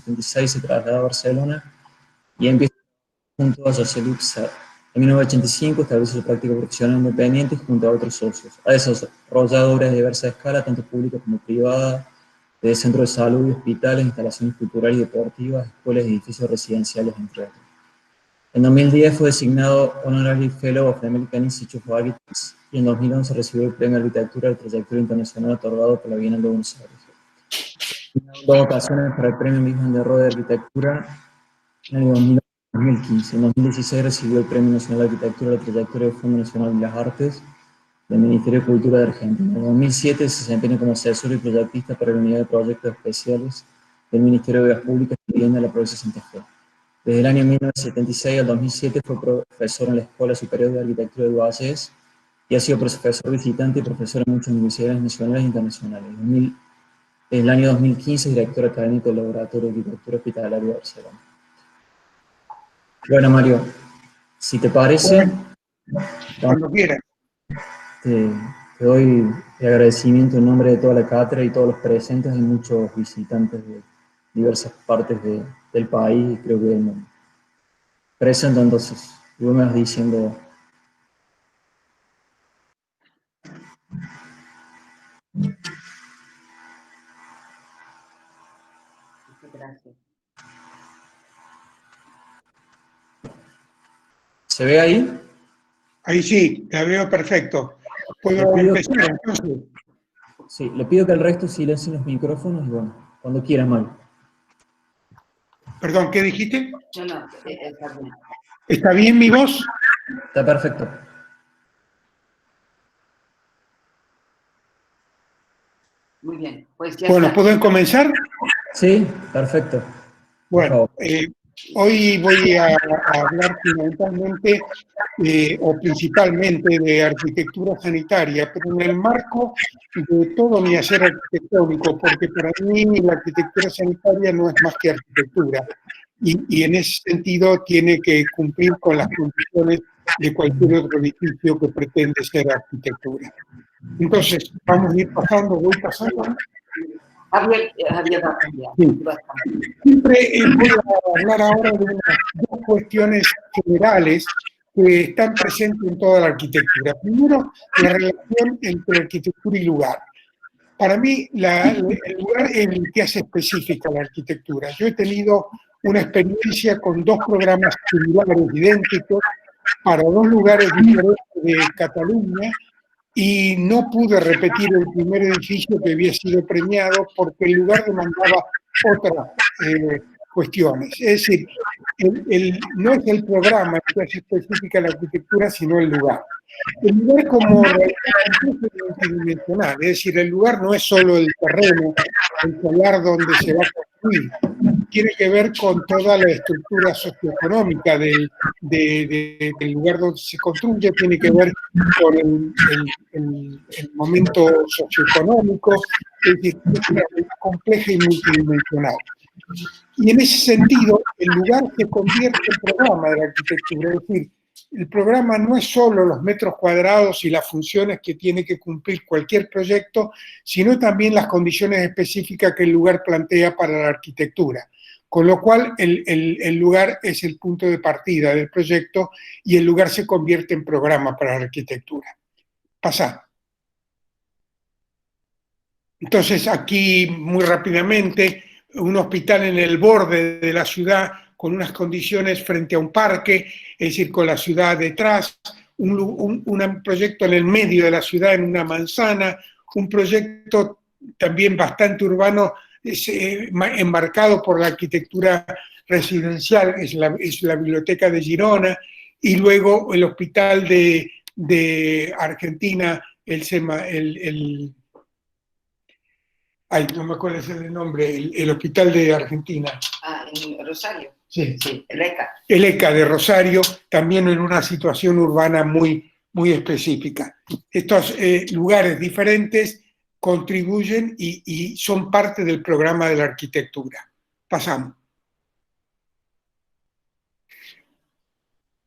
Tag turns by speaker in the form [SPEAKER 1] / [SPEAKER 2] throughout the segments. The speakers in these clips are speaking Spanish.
[SPEAKER 1] 1976 se traslada a Barcelona y empieza junto a José Luis Serra. En 1985 establece su práctica profesional independiente junto a otros socios. Ha desarrollado obras de diversa escala, tanto públicas como privadas, de centros de salud y hospitales, instalaciones culturales y deportivas, escuelas y edificios residenciales, entre otros. En 2010 fue designado Honorary Fellow of the American Institute of Architects y en 2011 recibió el Premio de Arquitectura de Trayectoria Internacional otorgado por la Bienal de Buenos Aires. En 2 ocasiones para el Premio Mies van der Rohe de Arquitectura en el 2015. En 2016 recibió el Premio Nacional de Arquitectura de Trayectoria del Fondo Nacional de las Artes del Ministerio de Cultura de Argentina. En 2007 se desempeña como asesor y proyectista para la Unidad de Proyectos Especiales del Ministerio de Obras Públicas y Vivienda de la provincia de Santa Fe. Desde el año 1976 al 2007 fue profesor en la Escuela Superior de Arquitectura de Valles y ha sido profesor visitante y profesor en muchas universidades nacionales e internacionales. En el año 2015 es director académico del Laboratorio de Arquitectura Hospitalaria de Barcelona. Bueno, Mario, si te parece,
[SPEAKER 2] cuando quieras.
[SPEAKER 1] Te doy el agradecimiento en nombre de toda la cátedra y todos los presentes. Hay muchos visitantes de diversas partes del país y creo que del mundo. Presento entonces, y vos me vas diciendo.
[SPEAKER 3] Gracias.
[SPEAKER 1] ¿Se ve ahí?
[SPEAKER 2] Ahí sí, la veo perfecto. ¿Puedo empezar entonces?
[SPEAKER 1] Sí, le pido que el resto silencien los micrófonos y bueno, cuando quiera, Mario.
[SPEAKER 2] Perdón, ¿qué dijiste?
[SPEAKER 3] No, está bien.
[SPEAKER 2] ¿Está bien mi voz?
[SPEAKER 1] Está perfecto.
[SPEAKER 3] Muy bien, pues ya
[SPEAKER 2] Bueno,
[SPEAKER 3] está.
[SPEAKER 2] ¿puedo comenzar?
[SPEAKER 1] Sí, perfecto.
[SPEAKER 2] Bueno, hoy voy a hablar fundamentalmente o principalmente de arquitectura sanitaria, pero en el marco de todo mi hacer arquitectónico, porque para mí la arquitectura sanitaria no es más que arquitectura, y en ese sentido tiene que cumplir con las condiciones de cualquier otro edificio que pretende ser arquitectura. Entonces, vamos a ir pasando, voy pasando.
[SPEAKER 3] Javier va a cambiar.
[SPEAKER 2] Sí. Siempre voy a hablar ahora de unas dos cuestiones generales que están presentes en toda la arquitectura. Primero, la relación entre arquitectura y lugar. Para mí, el lugar es el que hace específica la arquitectura. Yo he tenido una experiencia con 2 programas similares, idénticos, para 2 lugares diferentes de Cataluña, y no pude repetir el primer edificio que había sido premiado porque el lugar demandaba otras cuestiones. Es decir, no es el programa que hace específica la arquitectura, sino el lugar. El lugar como realidad multidimensional, es decir, el lugar no es solo el terreno, el solar donde se va a construir, tiene que ver con toda la estructura socioeconómica del lugar donde se construye, tiene que ver con el momento socioeconómico, es decir, es una realidad compleja y multidimensional. Y en ese sentido, el lugar se convierte en programa de la arquitectura, es decir, el programa no es solo los metros cuadrados y las funciones que tiene que cumplir cualquier proyecto, sino también las condiciones específicas que el lugar plantea para la arquitectura. Con lo cual, el lugar es el punto de partida del proyecto y el lugar se convierte en programa para la arquitectura. Pasa. Entonces, aquí, muy rápidamente, un hospital en el borde de la ciudad con unas condiciones frente a un parque, es decir, con la ciudad detrás, un proyecto en el medio de la ciudad, en una manzana, un proyecto también bastante urbano, enmarcado por la arquitectura residencial, es la Biblioteca de Girona, y luego el hospital de Argentina, no me acuerdo el nombre, el hospital de Argentina.
[SPEAKER 3] En Rosario.
[SPEAKER 2] Sí.
[SPEAKER 3] Sí, el ECA.
[SPEAKER 2] El ECA de Rosario, también en una situación urbana muy, muy específica. Estos lugares diferentes contribuyen y son parte del programa de la arquitectura. Pasamos.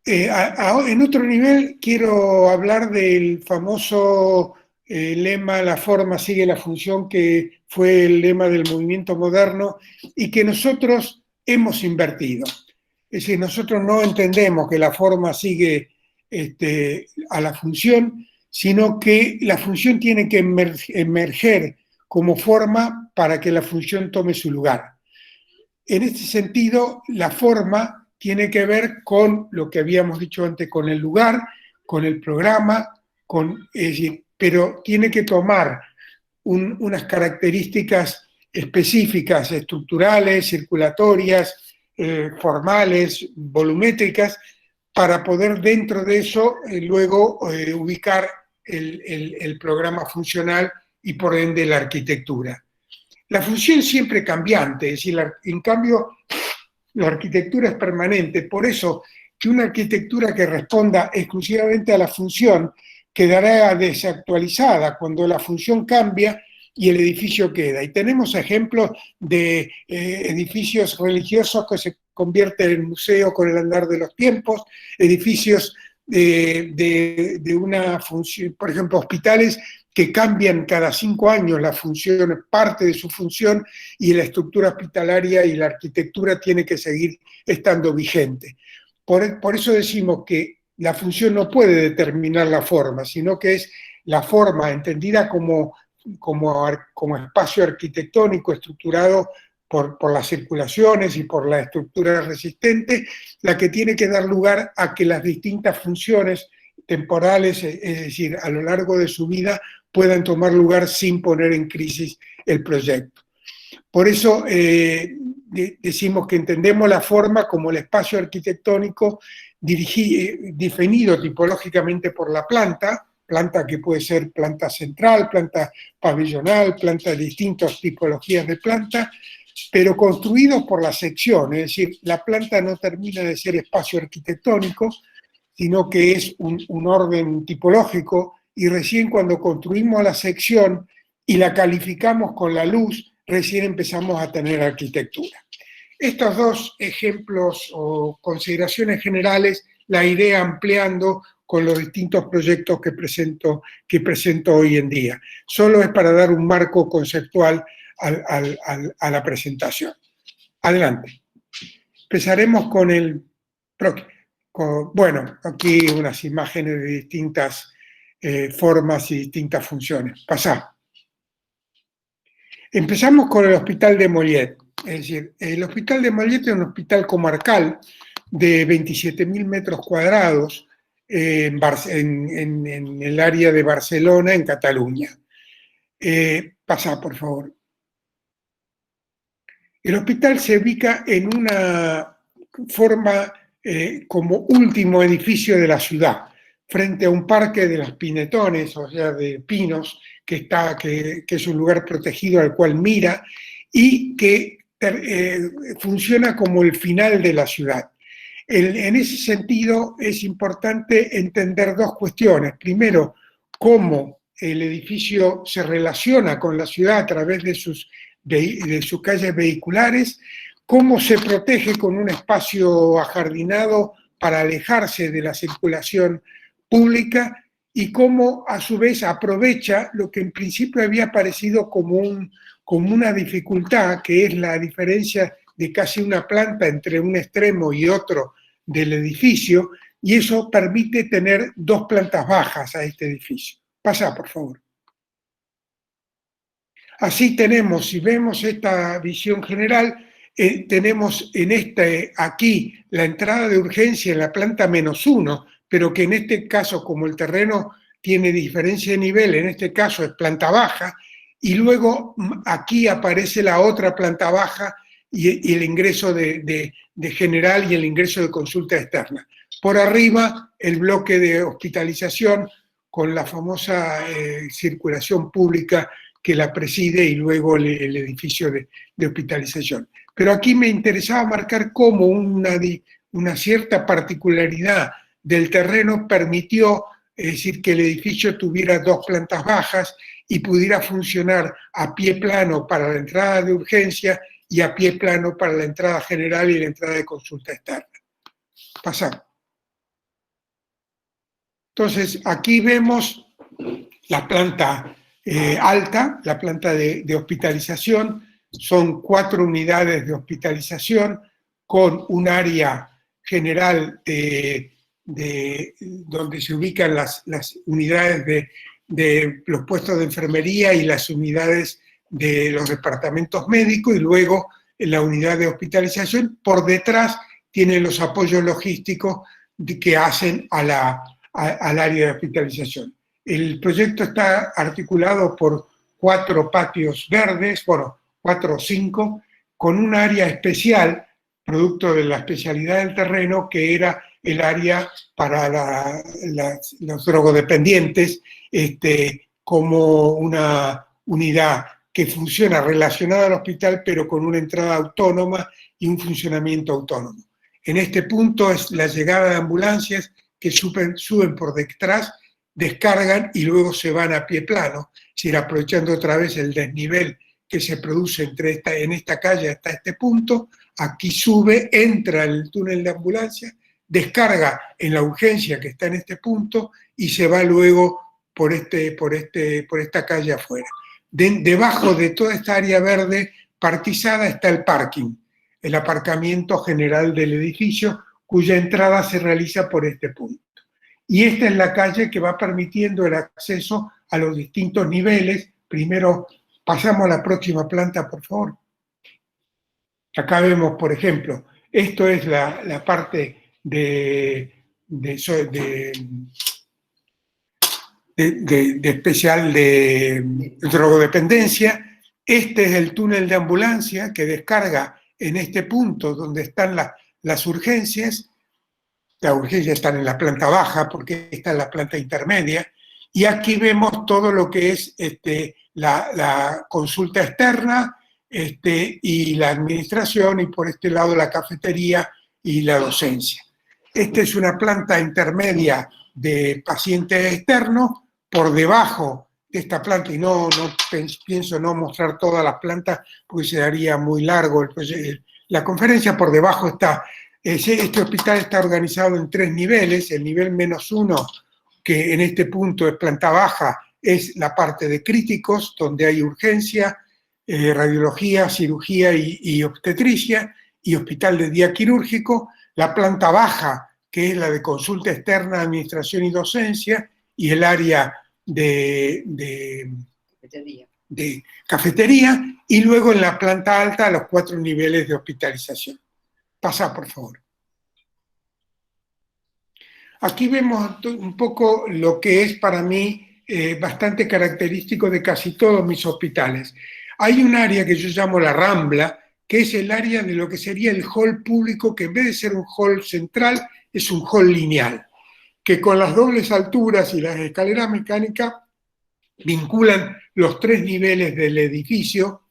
[SPEAKER 2] En otro nivel quiero hablar del famoso el lema "la forma sigue la función", que fue el lema del movimiento moderno y que nosotros hemos invertido. Es decir, nosotros no entendemos que la forma sigue a la función, sino que la función tiene que emerger como forma para que la función tome su lugar. En este sentido, la forma tiene que ver con lo que habíamos dicho antes, con el lugar, con el programa, es decir, pero tiene que tomar unas características específicas, estructurales, circulatorias, formales, volumétricas, para poder dentro de eso luego ubicar el programa funcional y por ende la arquitectura. La función siempre cambiante, es decir, en cambio la arquitectura es permanente, por eso que una arquitectura que responda exclusivamente a la función quedará desactualizada cuando la función cambia y el edificio queda. Y tenemos ejemplos de edificios religiosos que se convierten en museo con el andar de los tiempos, edificios de una función, por ejemplo, hospitales que cambian cada 5 años la función, parte de su función, y la estructura hospitalaria y la arquitectura tiene que seguir estando vigente. Por eso decimos que la función no puede determinar la forma, sino que es la forma entendida como espacio arquitectónico estructurado por las circulaciones y por la estructura resistente, la que tiene que dar lugar a que las distintas funciones temporales, es decir, a lo largo de su vida, puedan tomar lugar sin poner en crisis el proyecto. Por eso decimos que entendemos la forma como el espacio arquitectónico definido tipológicamente por la planta que puede ser planta central, planta pabellonal, planta de distintas tipologías de planta, pero construidos por la sección, es decir, la planta no termina de ser espacio arquitectónico, sino que es un orden tipológico, y recién cuando construimos la sección y la calificamos con la luz, recién empezamos a tener arquitectura. Estos dos ejemplos o consideraciones generales la iré ampliando con los distintos proyectos que presento hoy en día. Solo es para dar un marco conceptual a la presentación. Adelante. Empezaremos con el próximo. Bueno, aquí unas imágenes de distintas formas y distintas funciones. Pasá. Empezamos con el Hospital de Mollet. Es decir, el Hospital de Mollet es un hospital comarcal de 27.000 metros cuadrados en el área de Barcelona, en Cataluña. Pasá, por favor. El hospital se ubica en una forma como último edificio de la ciudad, frente a un parque de las Pinetones, o sea, de pinos, que es un lugar protegido al cual mira y que funciona como el final de la ciudad. En ese sentido es importante entender dos cuestiones. Primero, cómo el edificio se relaciona con la ciudad a través de sus calles vehiculares, cómo se protege con un espacio ajardinado para alejarse de la circulación pública y cómo a su vez aprovecha lo que en principio había parecido como una dificultad, que es la diferencia de casi una planta entre un extremo y otro del edificio, y eso permite tener 2 plantas bajas a este edificio. Pasa, por favor. Así tenemos, si vemos esta visión general, tenemos aquí la entrada de urgencia en la planta -1, pero que en este caso, como el terreno tiene diferencia de nivel, en este caso es planta baja, y luego aquí aparece la otra planta baja y el ingreso de general y el ingreso de consulta externa. Por arriba, el bloque de hospitalización con la famosa circulación pública que la preside y luego el edificio de hospitalización. Pero aquí me interesaba marcar cómo una cierta particularidad del terreno permitió, es decir, que el edificio tuviera 2 plantas bajas y pudiera funcionar a pie plano para la entrada de urgencia y a pie plano para la entrada general y la entrada de consulta externa. Pasamos. Entonces, aquí vemos la planta alta, la planta de hospitalización. Son 4 unidades de hospitalización con un área general donde se ubican las unidades de los puestos de enfermería y las unidades de los departamentos médicos, y luego en la unidad de hospitalización. Por detrás tienen los apoyos logísticos que hacen al área de hospitalización. El proyecto está articulado por 4 patios verdes, bueno, 4 o 5, con un área especial, producto de la especialidad del terreno, que era el área para los drogodependientes, como una unidad que funciona relacionada al hospital, pero con una entrada autónoma y un funcionamiento autónomo. En este punto es la llegada de ambulancias que suben por detrás, descargan y luego se van a pie plano, es decir, aprovechando otra vez el desnivel que se produce en esta calle hasta este punto. Aquí sube, entra el túnel de ambulancia, descarga en la urgencia que está en este punto y se va luego por esta calle afuera. Debajo de toda esta área verde partizada está el parking, el aparcamiento general del edificio, cuya entrada se realiza por este punto. Y esta es la calle que va permitiendo el acceso a los distintos niveles. Primero pasamos a la próxima planta, por favor. Acá vemos, por ejemplo, esto es la parte especial de drogodependencia. Este es el túnel de ambulancia que descarga en este punto donde están las urgencias. Las urgencias están en la planta baja porque esta es la planta intermedia. Y aquí vemos todo lo que es la consulta externa y la administración, y por este lado la cafetería y la docencia. Esta es una planta intermedia de pacientes externos. Por debajo de esta planta, y no pienso no mostrar todas las plantas porque se daría muy largo la conferencia, por debajo está, este hospital está organizado en 3 niveles. El nivel -1, que en este punto es planta baja, es la parte de críticos, donde hay urgencia, radiología, cirugía y obstetricia, y hospital de día quirúrgico. La planta baja, que es la de consulta externa, administración y docencia, y el área de cafetería, y luego en la planta alta los 4 niveles de hospitalización. Pasa, por favor. Aquí vemos un poco lo que es para mí bastante característico de casi todos mis hospitales. Hay un área que yo llamo la Rambla, que es el área de lo que sería el hall público, que en vez de ser un hall central, es un hall lineal, que con las dobles alturas y las escaleras mecánicas vinculan los 3 niveles del edificio,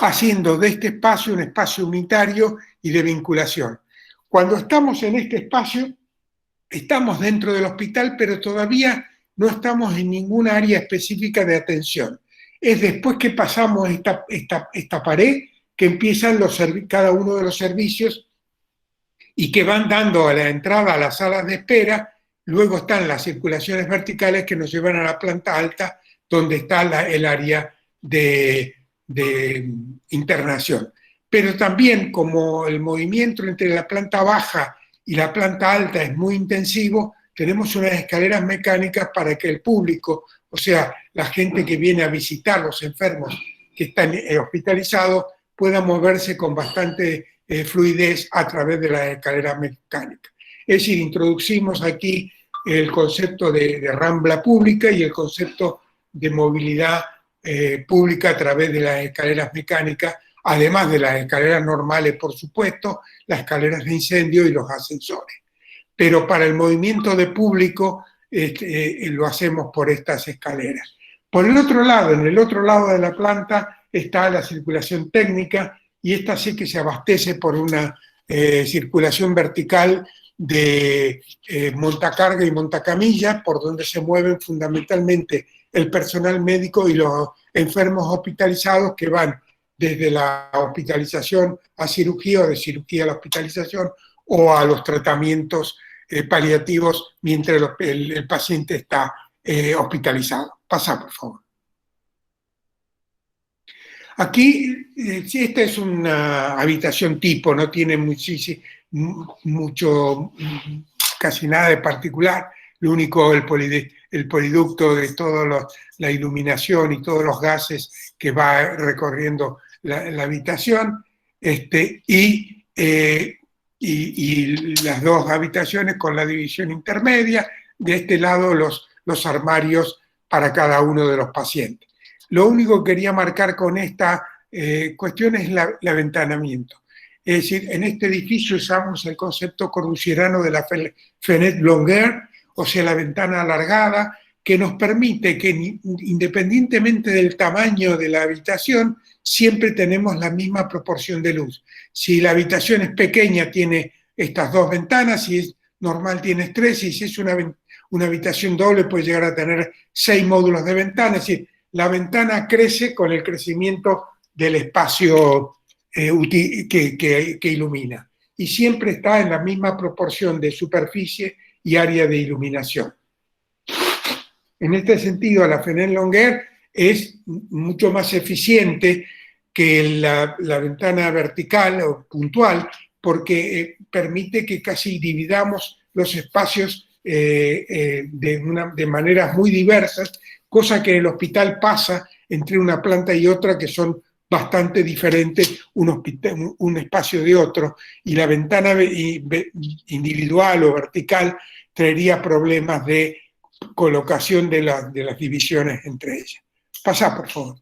[SPEAKER 2] haciendo de este espacio un espacio unitario y de vinculación. Cuando estamos en este espacio, estamos dentro del hospital, pero todavía no estamos en ninguna área específica de atención. Es después que pasamos esta pared que empiezan cada uno de los servicios y que van dando a la entrada a las salas de espera. Luego están las circulaciones verticales que nos llevan a la planta alta, donde está el área de internación. Pero también, como el movimiento entre la planta baja y la planta alta es muy intensivo, tenemos unas escaleras mecánicas para que el público, o sea, la gente que viene a visitar los enfermos que están hospitalizados, pueda moverse con bastante fluidez a través de las escaleras mecánicas. Es decir, introducimos aquí el concepto de rambla pública y el concepto de movilidad pública a través de las escaleras mecánicas, además de las escaleras normales, por supuesto, las escaleras de incendio y los ascensores. Pero para el movimiento de público lo hacemos por estas escaleras. Por el otro lado, en el otro lado de la planta, está la circulación técnica, y esta sí que se abastece por una circulación vertical de montacarga y montacamilla, por donde se mueven fundamentalmente el personal médico y los enfermos hospitalizados, que van desde la hospitalización a cirugía, o de cirugía a la hospitalización, o a los tratamientos paliativos mientras el paciente está hospitalizado. Pasa, por favor. Aquí, esta es una habitación tipo, no tiene mucho, casi nada de particular. Lo único, el poliducto de toda la iluminación y todos los gases que va recorriendo la habitación, y las dos habitaciones con la división intermedia. De este lado los armarios para cada uno de los pacientes. Lo único que quería marcar con esta cuestión es el aventanamiento. Es decir, en este edificio usamos el concepto corbusierano de la fenêtre longueur, o sea, la ventana alargada, que nos permite que independientemente del tamaño de la habitación, siempre tenemos la misma proporción de luz. Si la habitación es pequeña, tiene estas dos ventanas, si es normal, tienes tres, y si es una habitación doble, puede llegar a tener 6 módulos de ventanas. Es decir, la ventana crece con el crecimiento del espacio que ilumina. Y siempre está en la misma proporción de superficie y área de iluminación. En este sentido, la fenêtre longueur es mucho más eficiente que la ventana vertical o puntual, porque permite que casi dividamos los espacios de maneras muy diversas, cosa que en el hospital pasa entre una planta y otra, que son bastante diferentes un espacio de otro, y la ventana individual o vertical traería problemas de colocación de las divisiones entre ellas. Pasá, por favor.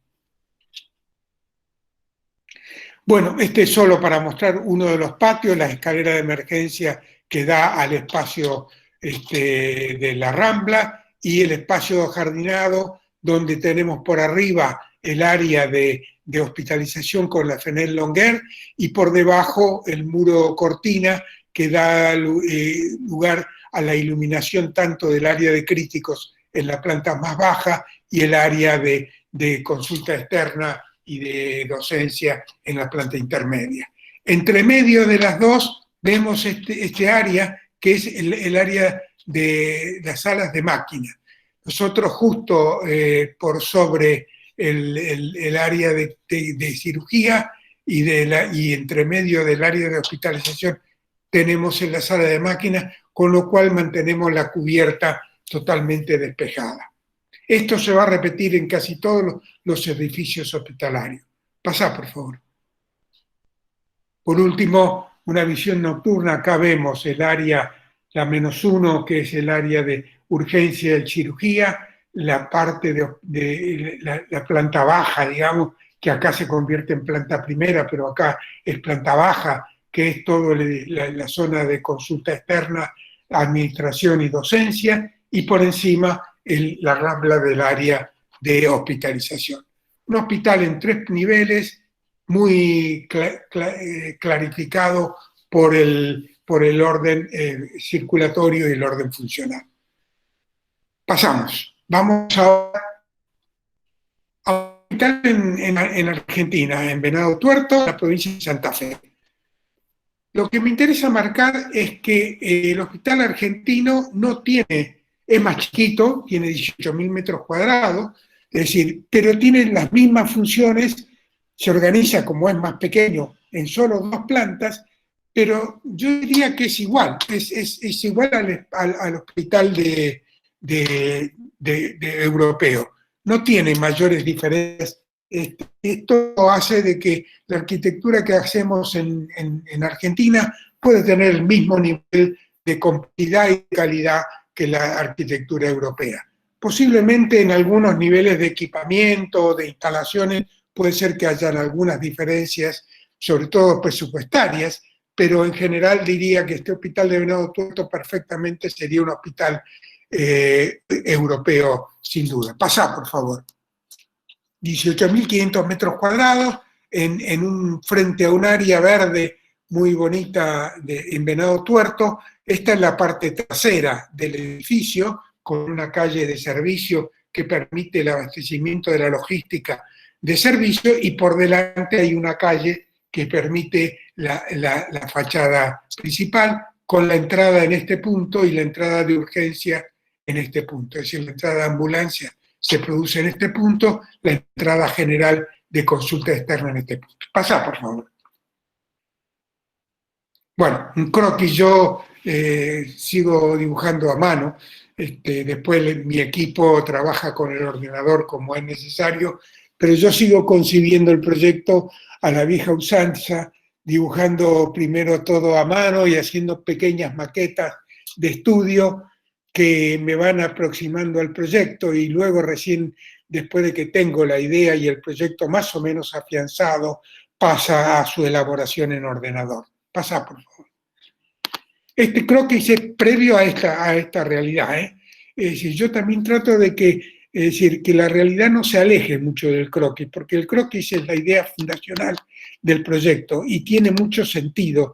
[SPEAKER 2] Bueno, este es solo para mostrar uno de los patios, la escalera de emergencia que da al espacio de la Rambla, y el espacio jardinado donde tenemos por arriba el área de hospitalización con la fenêtre longueur, y por debajo el muro cortina que da lugar a la iluminación tanto del área de críticos en la planta más baja y el área de consulta externa y de docencia en la planta intermedia. Entre medio de las dos vemos este área que es el área de las salas de máquina. Nosotros justo por sobre el área de cirugía y entre medio del área de hospitalización tenemos en la sala de máquinas, con lo cual mantenemos la cubierta totalmente despejada. Esto se va a repetir en casi todos los edificios hospitalarios. Pasá, por favor. Por último, una visión nocturna. Acá vemos el área, la -1, que es el área de urgencia y cirugía, la parte de la planta baja, digamos, que acá se convierte en planta primera, pero acá es planta baja, que es toda la zona de consulta externa, administración y docencia, y por encima la Rambla del área de hospitalización. Un hospital en 3 niveles, muy clarificado por el orden circulatorio y el orden funcional. Pasamos. Vamos ahora a un hospital en Argentina, en Venado Tuerto, en la provincia de Santa Fe. Lo que me interesa marcar es que el hospital argentino no tiene, es más chiquito, tiene 18.000 metros cuadrados, es decir, pero tiene las mismas funciones, se organiza como es más pequeño en solo 2 plantas, pero yo diría que es igual, es igual al hospital europeo. No tiene mayores diferencias. Esto hace de que la arquitectura que hacemos en Argentina puede tener el mismo nivel de complejidad y calidad que la arquitectura europea. Posiblemente en algunos niveles de equipamiento, de instalaciones, puede ser que hayan algunas diferencias, sobre todo presupuestarias, pero en general diría que este hospital de Venado Tuerto perfectamente sería un hospital europeo, sin duda. Pasá, por favor. 18.500 metros cuadrados, frente a un área verde muy bonita en Venado Tuerto. Esta es la parte trasera del edificio, con una calle de servicio que permite el abastecimiento de la logística de servicio, y por delante hay una calle que permite la fachada principal, con la entrada en este punto y la entrada de urgencia en este punto. Es decir, la entrada de ambulancia se produce en este punto, la entrada general de consulta externa en este punto. Pasa, por favor. Bueno, un croquis yo sigo dibujando a mano. Después mi equipo trabaja con el ordenador como es necesario, pero yo sigo concibiendo el proyecto a la vieja usanza, dibujando primero todo a mano y haciendo pequeñas maquetas de estudio que me van aproximando al proyecto, y luego recién, después de que tengo la idea y el proyecto más o menos afianzado, pasa a su elaboración en ordenador. Pasa, por favor. Este croquis es previo a esta realidad, ¿eh? Es decir, yo también trato de que, es decir, que la realidad no se aleje mucho del croquis, porque el croquis es la idea fundacional del proyecto y tiene mucho sentido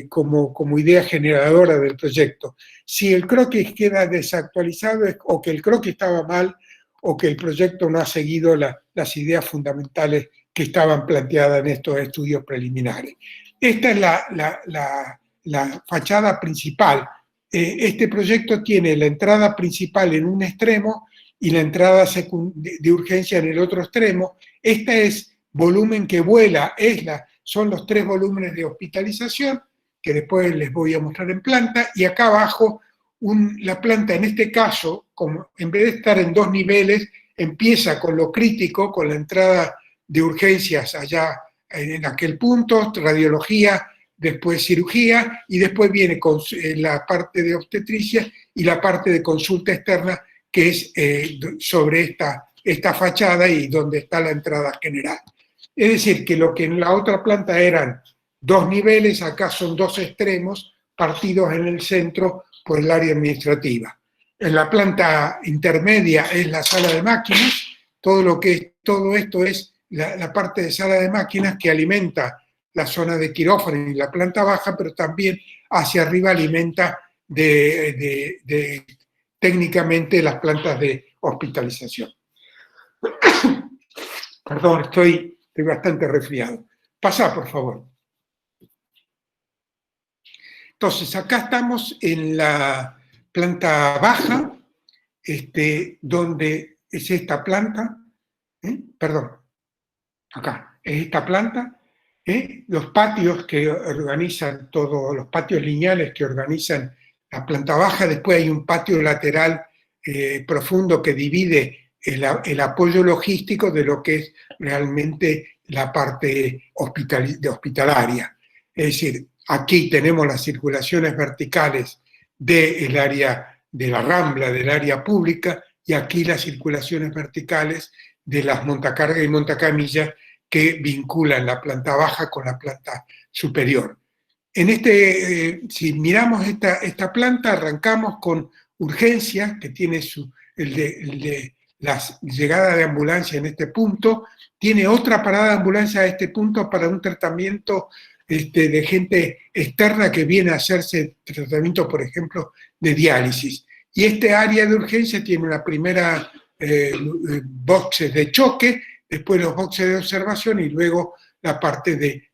[SPEAKER 2] como idea generadora del proyecto. Si el croquis queda desactualizado, es o que el croquis estaba mal o que el proyecto no ha seguido las ideas fundamentales que estaban planteadas en estos estudios preliminares. Esta es la fachada principal. Este proyecto tiene la entrada principal en un extremo y la entrada de urgencia en el otro extremo. Esta es volumen que vuela, son los 3 volúmenes de hospitalización, que después les voy a mostrar en planta, y acá abajo la planta, en este caso, como en vez de estar en 2 niveles, empieza con lo crítico, con la entrada de urgencias allá en aquel punto, radiología, después cirugía, y después viene con la parte de obstetricia y la parte de consulta externa, que es sobre esta fachada y donde está la entrada general. Es decir, que lo que en la otra planta eran 2 niveles, acá son 2 extremos partidos en el centro por el área administrativa. En la planta intermedia es la sala de máquinas, todo esto es la parte de sala de máquinas que alimenta la zona de quirófano y la planta baja, pero también hacia arriba alimenta técnicamente las plantas de hospitalización. Perdón, estoy bastante resfriado. Pasa, por favor. Entonces, acá estamos en la planta baja, donde es esta planta, perdón, acá, es esta planta, los patios que organizan todos, los patios lineales que organizan la planta baja. Después hay un patio lateral profundo que divide el apoyo logístico de lo que es realmente la parte hospitalaria. Es decir, aquí tenemos las circulaciones verticales del área de la Rambla, del área pública, y aquí las circulaciones verticales de las montacargas y montacamillas que vinculan la planta baja con la planta superior. Si miramos esta planta, arrancamos con urgencia, que tiene la llegada de ambulancia en este punto, tiene otra parada de ambulancia a este punto para un tratamiento de gente externa que viene a hacerse tratamiento, por ejemplo, de diálisis. Y este área de urgencia tiene una primera boxes de choque, después los boxes de observación y luego la parte de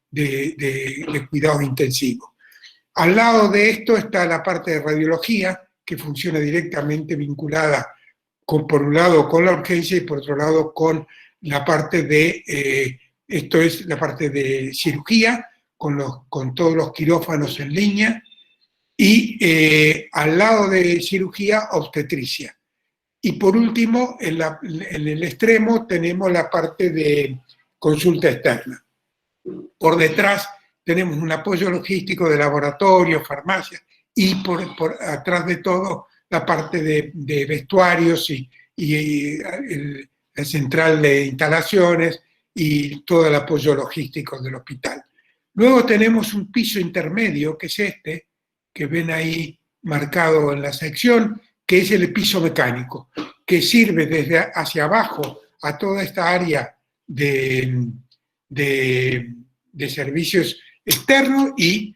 [SPEAKER 2] cuidados intensivos. Al lado de esto está la parte de radiología, que funciona directamente vinculada, por un lado con la urgencia y por otro lado con la parte esto es la parte de cirugía, con todos los quirófanos en línea, y al lado de cirugía, obstetricia. Y por último, en el extremo tenemos la parte de consulta externa. Por detrás tenemos un apoyo logístico de laboratorio, farmacia, y por atrás de todo la parte de vestuarios y la central de instalaciones y todo el apoyo logístico del hospital. Luego tenemos un piso intermedio, que es este, que ven ahí marcado en la sección, que es el piso mecánico, que sirve desde hacia abajo a toda esta área de servicios externos y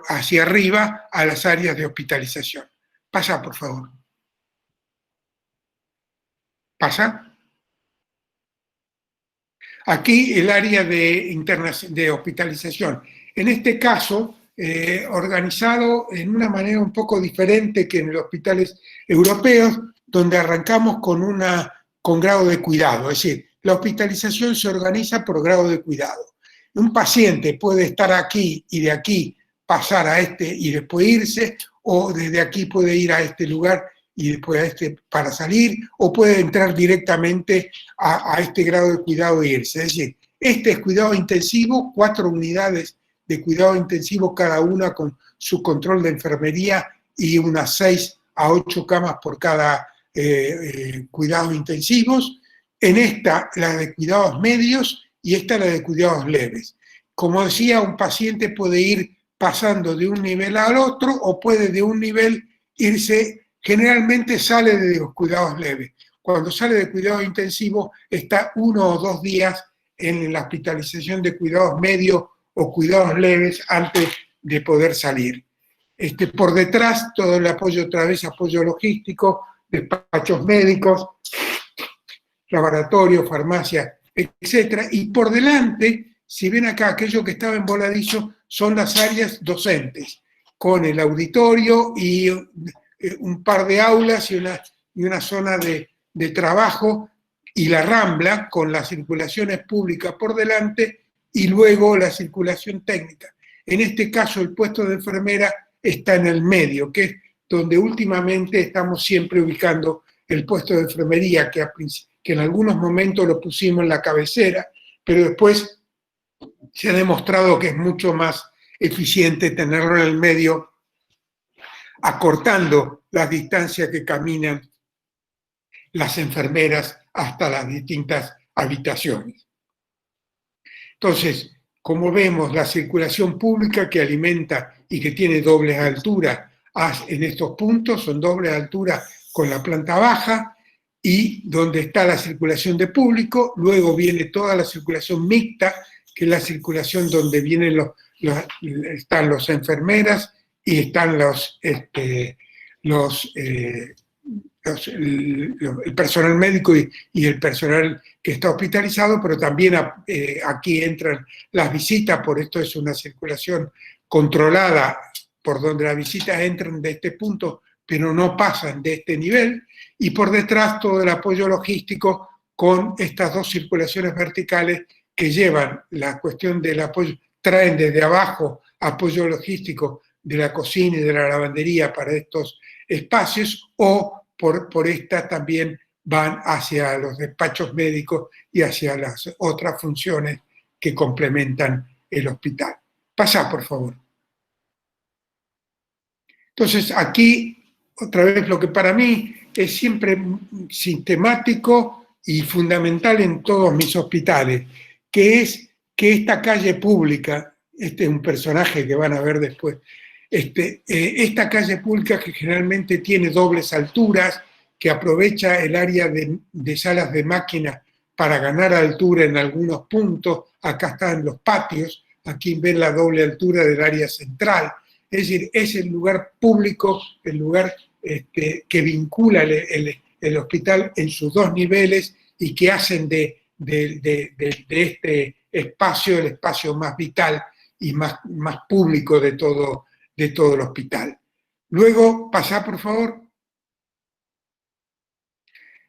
[SPEAKER 2] hacia arriba a las áreas de hospitalización. Pasa, por favor. Pasa. Aquí el área de hospitalización. En este caso, organizado en una manera un poco diferente que en los hospitales europeos, donde arrancamos con grado de cuidado. Es decir, la hospitalización se organiza por grado de cuidado. Un paciente puede estar aquí y de aquí pasar a este y después irse, o desde aquí puede ir a este lugar y después a este para salir, o puede entrar directamente a este grado de cuidado e irse. Es decir, este es cuidado intensivo, 4 unidades de cuidado intensivo cada una con su control de enfermería y unas 6 a 8 camas por cada cuidados intensivos. En esta, la de cuidados medios, y esta la de cuidados leves. Como decía, un paciente puede ir pasando de un nivel al otro o puede de un nivel irse, generalmente sale de los cuidados leves. Cuando sale de cuidados intensivos está 1 o 2 días en la hospitalización de cuidados medios o cuidados leves antes de poder salir. Por detrás todo el apoyo, otra vez apoyo logístico, despachos médicos, laboratorio, farmacia, etc. Y por delante, si ven acá, aquello que estaba en voladizo son las áreas docentes, con el auditorio y un par de aulas y una zona de trabajo, y la rambla con las circulaciones públicas por delante y luego la circulación técnica. En este caso, el puesto de enfermera está en el medio, que es donde últimamente estamos siempre ubicando el puesto de enfermería, que en algunos momentos lo pusimos en la cabecera, pero después se ha demostrado que es mucho más eficiente tenerlo en el medio, acortando las distancias que caminan las enfermeras hasta las distintas habitaciones. Entonces, como vemos, la circulación pública que alimenta y que tiene dobles alturas en estos puntos, son dobles alturas con la planta baja, y donde está la circulación de público, luego viene toda la circulación mixta, que es la circulación donde vienen están las enfermeras y están el personal médico y el personal que está hospitalizado, pero también aquí entran las visitas, por esto es una circulación controlada, por donde las visitas entran de este punto, pero no pasan de este nivel, y por detrás todo el apoyo logístico con estas 2 circulaciones verticales que llevan la cuestión del apoyo, traen desde abajo apoyo logístico de la cocina y de la lavandería para estos espacios, o por esta también van hacia los despachos médicos y hacia las otras funciones que complementan el hospital. Pasá, por favor. Entonces, aquí, otra vez, lo que para mí es siempre sistemático y fundamental en todos mis hospitales, que es que esta calle pública, este es un personaje que van a ver después, esta calle pública que generalmente tiene dobles alturas, que aprovecha el área de salas de máquinas para ganar altura en algunos puntos, acá están los patios, aquí ven la doble altura del área central, es decir, es el lugar público, el lugar que vincula el hospital en sus 2 niveles y que hacen de este espacio el espacio más vital y más público de todo el hospital. Luego, pasá por favor.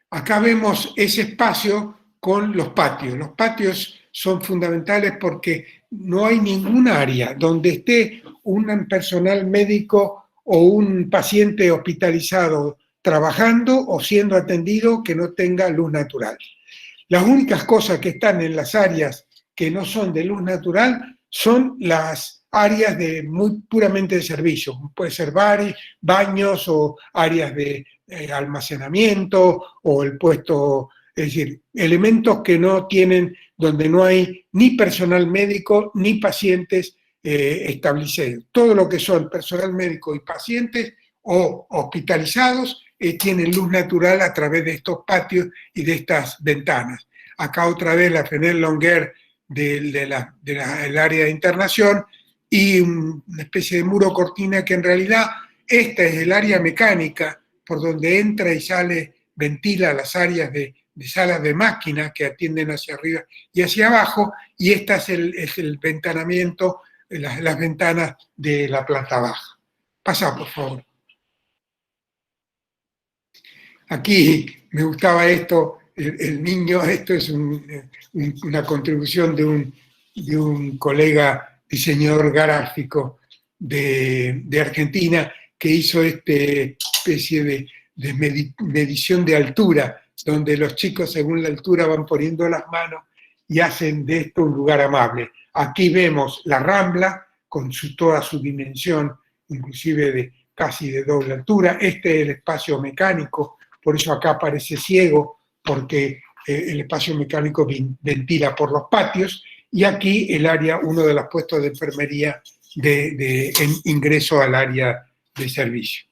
[SPEAKER 2] Acá vemos ese espacio con los patios. Los patios son fundamentales porque no hay ningún área donde esté un personal médico o un paciente hospitalizado trabajando o siendo atendido que no tenga luz natural. Las únicas cosas que están en las áreas que no son de luz natural son las áreas muy puramente de servicio. Puede ser baños o áreas de almacenamiento o el puesto, es decir, elementos que no tienen, donde no hay ni personal médico ni pacientes establecidos. Todo lo que son personal médico y pacientes o hospitalizados tienen luz natural a través de estos patios y de estas ventanas. Acá otra vez la Fenel Longuer del área de internación y una especie de muro cortina que en realidad esta es el área mecánica por donde entra y sale, ventila las áreas de salas de máquinas que atienden hacia arriba y hacia abajo, y esta es el ventanamiento las ventanas de la planta baja. Pasa, por favor. Aquí me gustaba esto, el niño, esto es una contribución de un colega diseñador gráfico de Argentina que hizo esta especie de medición de altura, donde los chicos según la altura van poniendo las manos y hacen de esto un lugar amable. Aquí vemos la Rambla con toda su dimensión, inclusive casi de doble altura. Este es el espacio mecánico, por eso acá parece ciego, porque el espacio mecánico ventila por los patios, y aquí el área, uno de los puestos de enfermería en ingreso al área de servicio.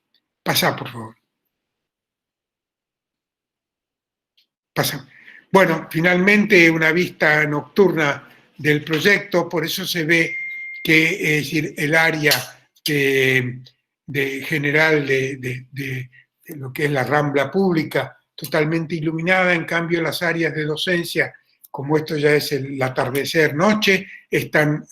[SPEAKER 2] Pasa, por favor. Pasa. Bueno, finalmente una vista nocturna del proyecto, por eso se ve que es decir, el área general de lo que es la Rambla pública, totalmente iluminada. En cambio las áreas de docencia, como esto ya es el atardecer noche, están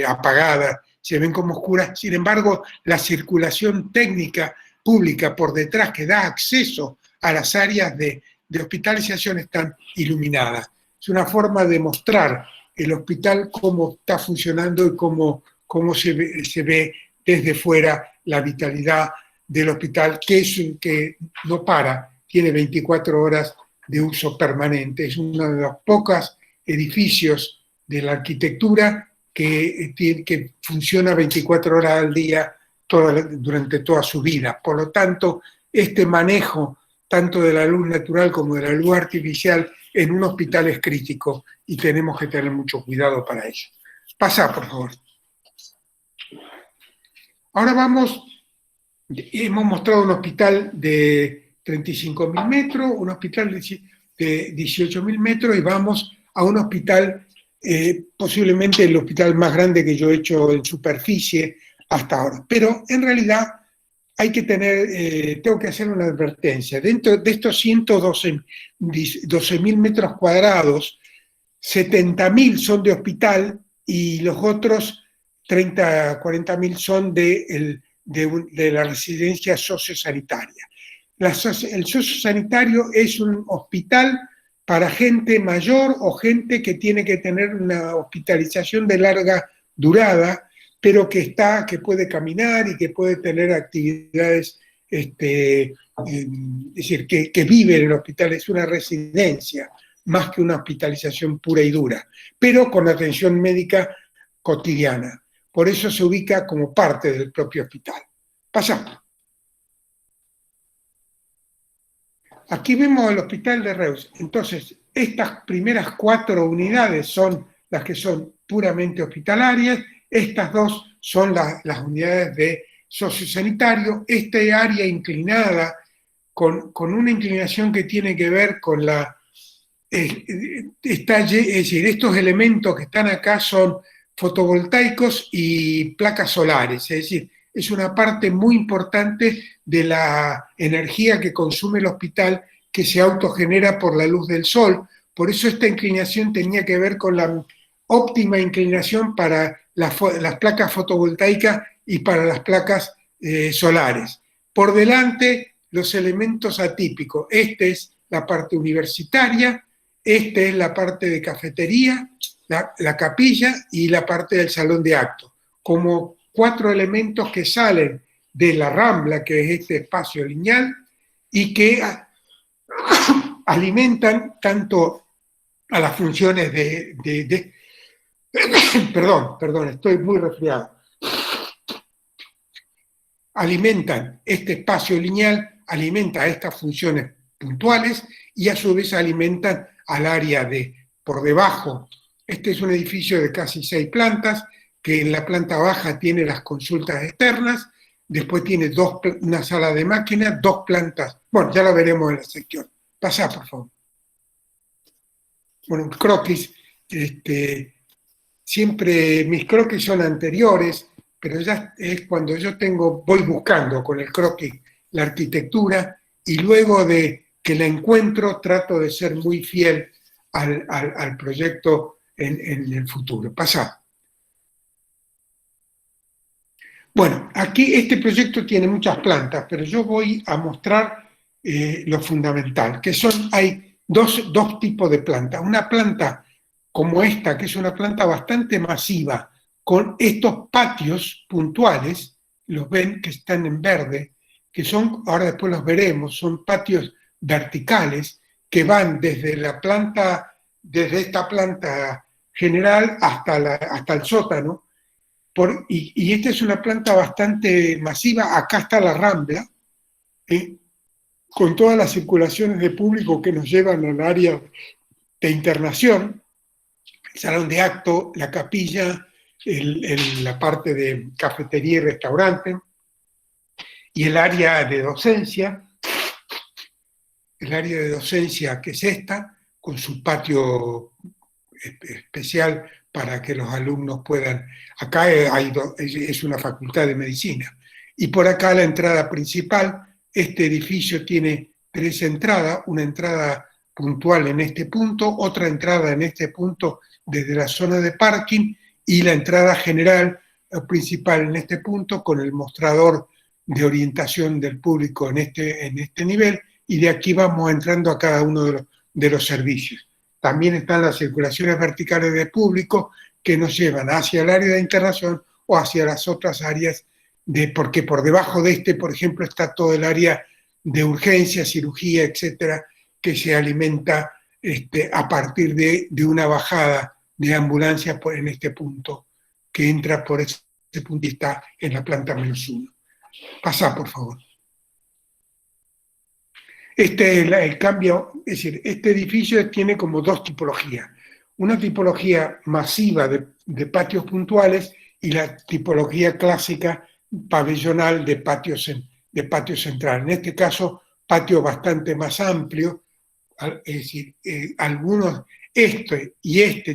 [SPEAKER 2] apagadas, se ven como oscuras. Sin embargo, la circulación técnica pública por detrás que da acceso a las áreas de hospitalización están iluminadas. Es una forma de mostrar el hospital cómo está funcionando y cómo se ve desde fuera la vitalidad del hospital, que no para, tiene 24 horas de uso permanente. Es uno de los pocos edificios de la arquitectura que funciona 24 horas al día durante toda su vida. Por lo tanto, este manejo tanto de la luz natural como de la luz artificial en un hospital es crítico y tenemos que tener mucho cuidado para ello. Pasa, por favor. Ahora hemos mostrado un hospital de 35.000 metros, un hospital de 18.000 metros, y vamos a un hospital, posiblemente el hospital más grande que yo he hecho en superficie hasta ahora. Pero en realidad hay que tengo que hacer una advertencia. Dentro de estos 112.000 metros cuadrados, 70.000 son de hospital y los otros 40.000 son de la residencia sociosanitaria. El sociosanitario es un hospital para gente mayor o gente que tiene que tener una hospitalización de larga durada, pero que puede caminar y que puede tener actividades, es decir, que vive en el hospital. Es una residencia, más que una hospitalización pura y dura, pero con atención médica cotidiana. Por eso se ubica como parte del propio hospital. Pasamos. Aquí vemos el hospital de Reus. Entonces, estas primeras 4 unidades son las que son puramente hospitalarias. Estas 2 son las unidades de sociosanitario. Esta área inclinada, con una inclinación que tiene que ver con es decir, estos elementos que están acá son fotovoltaicos y placas solares. Es decir, es una parte muy importante de la energía que consume el hospital, que se autogenera por la luz del sol. Por eso esta inclinación tenía que ver con la óptima inclinación para las placas fotovoltaicas y para las placas solares. Por delante, los elementos atípicos. Esta es la parte universitaria, esta es la parte de cafetería, la capilla y la parte del salón de actos, como 4 elementos que salen de la Rambla, que es este espacio lineal, y que alimentan tanto a las funciones perdón, estoy muy resfriado. Alimentan este espacio lineal, alimenta a estas funciones puntuales y a su vez alimentan al área por debajo. Este es un edificio de casi 6 plantas, que en la planta baja tiene las consultas externas, después tiene una sala de máquinas, 2 plantas. Bueno, ya lo veremos en la sección. Pasá, por favor. Bueno, un croquis, siempre mis croquis son anteriores, pero ya es cuando yo voy buscando con el croquis la arquitectura, y luego de que la encuentro trato de ser muy fiel al proyecto en el futuro. Pasá. Bueno, aquí este proyecto tiene muchas plantas, pero yo voy a mostrar lo fundamental, que hay dos tipos de plantas. Una planta como esta, que es una planta bastante masiva, con estos patios puntuales, los ven que están en verde, que son, ahora después los veremos, son patios verticales que van desde esta planta general hasta el sótano. Y esta es una planta bastante masiva. Acá está la Rambla, con todas las circulaciones de público que nos llevan al área de internación, el salón de acto, la capilla, la parte de cafetería y restaurante, y el área de docencia que es esta, con su patio especial para que los alumnos puedan... Acá es una facultad de medicina. Y por acá la entrada principal. Este edificio tiene 3 entradas, una entrada puntual en este punto, otra entrada en este punto desde la zona de parking y la entrada general principal en este punto con el mostrador de orientación del público en este nivel, y de aquí vamos entrando a cada uno de los servicios. También están las circulaciones verticales de público que nos llevan hacia el área de internación o hacia las otras áreas, porque por debajo de por ejemplo, está todo el área de urgencia, cirugía, etcétera, que se alimenta a partir de una bajada de ambulancia en este punto, que entra por ese punto y está en la planta -1. Pasá, por favor. El cambio, es decir, este edificio tiene como 2 tipologías. Una tipología masiva de patios puntuales y la tipología clásica pabellonal de patio central. En este caso, patio bastante más amplio, es decir, algunos, y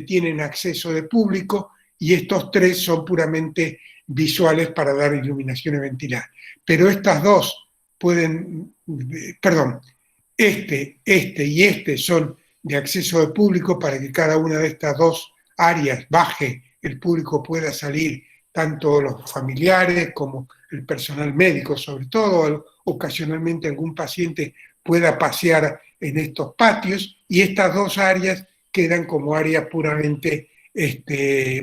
[SPEAKER 2] tienen acceso de público, y estos 3 son puramente visuales para dar iluminación y ventilar. Pero estas dos pueden, perdón, y son de acceso de público para que cada una de estas 2 áreas baje, el público pueda salir, tanto los familiares como el personal médico, sobre todo, ocasionalmente algún paciente pueda pasear en estos patios, y estas 2 áreas quedan como áreas puramente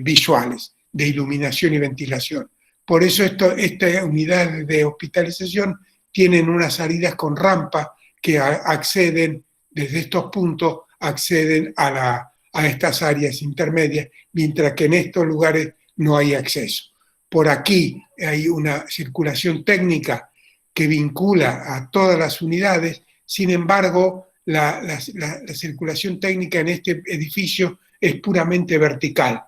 [SPEAKER 2] visuales, de iluminación y ventilación. Por eso estas unidades de hospitalización tienen unas salidas con rampa que acceden, desde estos puntos, acceden a estas áreas intermedias, mientras que en estos lugares no hay acceso. Por aquí hay una circulación técnica que vincula a todas las unidades. Sin embargo, la circulación técnica en este edificio es puramente vertical.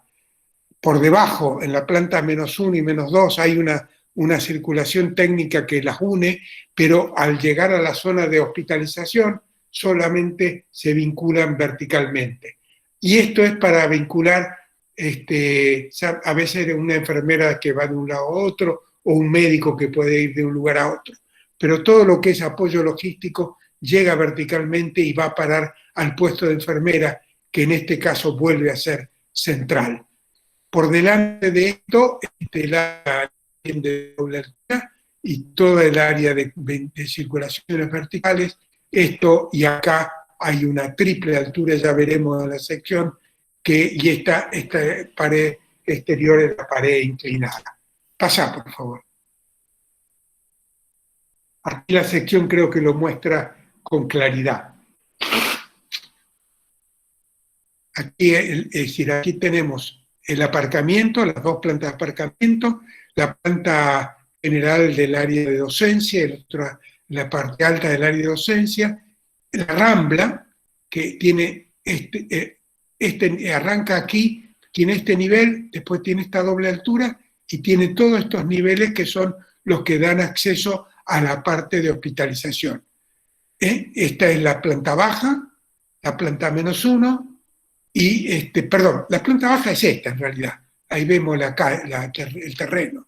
[SPEAKER 2] Por debajo, en la planta -1 y -2, hay una circulación técnica que las une, pero al llegar a la zona de hospitalización solamente se vinculan verticalmente. Y esto es para vincular a veces una enfermera que va de un lado a otro, o un médico que puede ir de un lugar a otro. Pero todo lo que es apoyo logístico llega verticalmente y va a parar al puesto de enfermera, que en este caso vuelve a ser central. Por delante de esto, la de doble altura y toda el área de circulaciones verticales. Y acá hay una triple altura, ya veremos en la sección, y esta pared exterior es la pared inclinada. Pasá, por favor. Aquí la sección creo que lo muestra con claridad. Aquí, es decir, aquí tenemos el aparcamiento, las 2 plantas de aparcamiento, la planta general del área de docencia, la parte alta del área de docencia, la Rambla, que tiene arranca aquí, tiene este nivel, después tiene esta doble altura y tiene todos estos niveles que son los que dan acceso a la parte de hospitalización. Esta es la planta baja, la planta -1, y, perdón, la planta baja es esta en realidad, ahí vemos el terreno.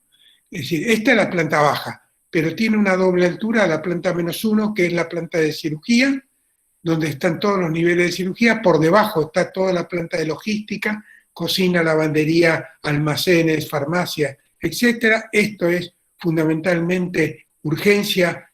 [SPEAKER 2] Es decir, esta es la planta baja, pero tiene una doble altura, la planta -1, que es la planta de cirugía, donde están todos los niveles de cirugía. Por debajo está toda la planta de logística, cocina, lavandería, almacenes, farmacia, etcétera. Esto es fundamentalmente urgencia,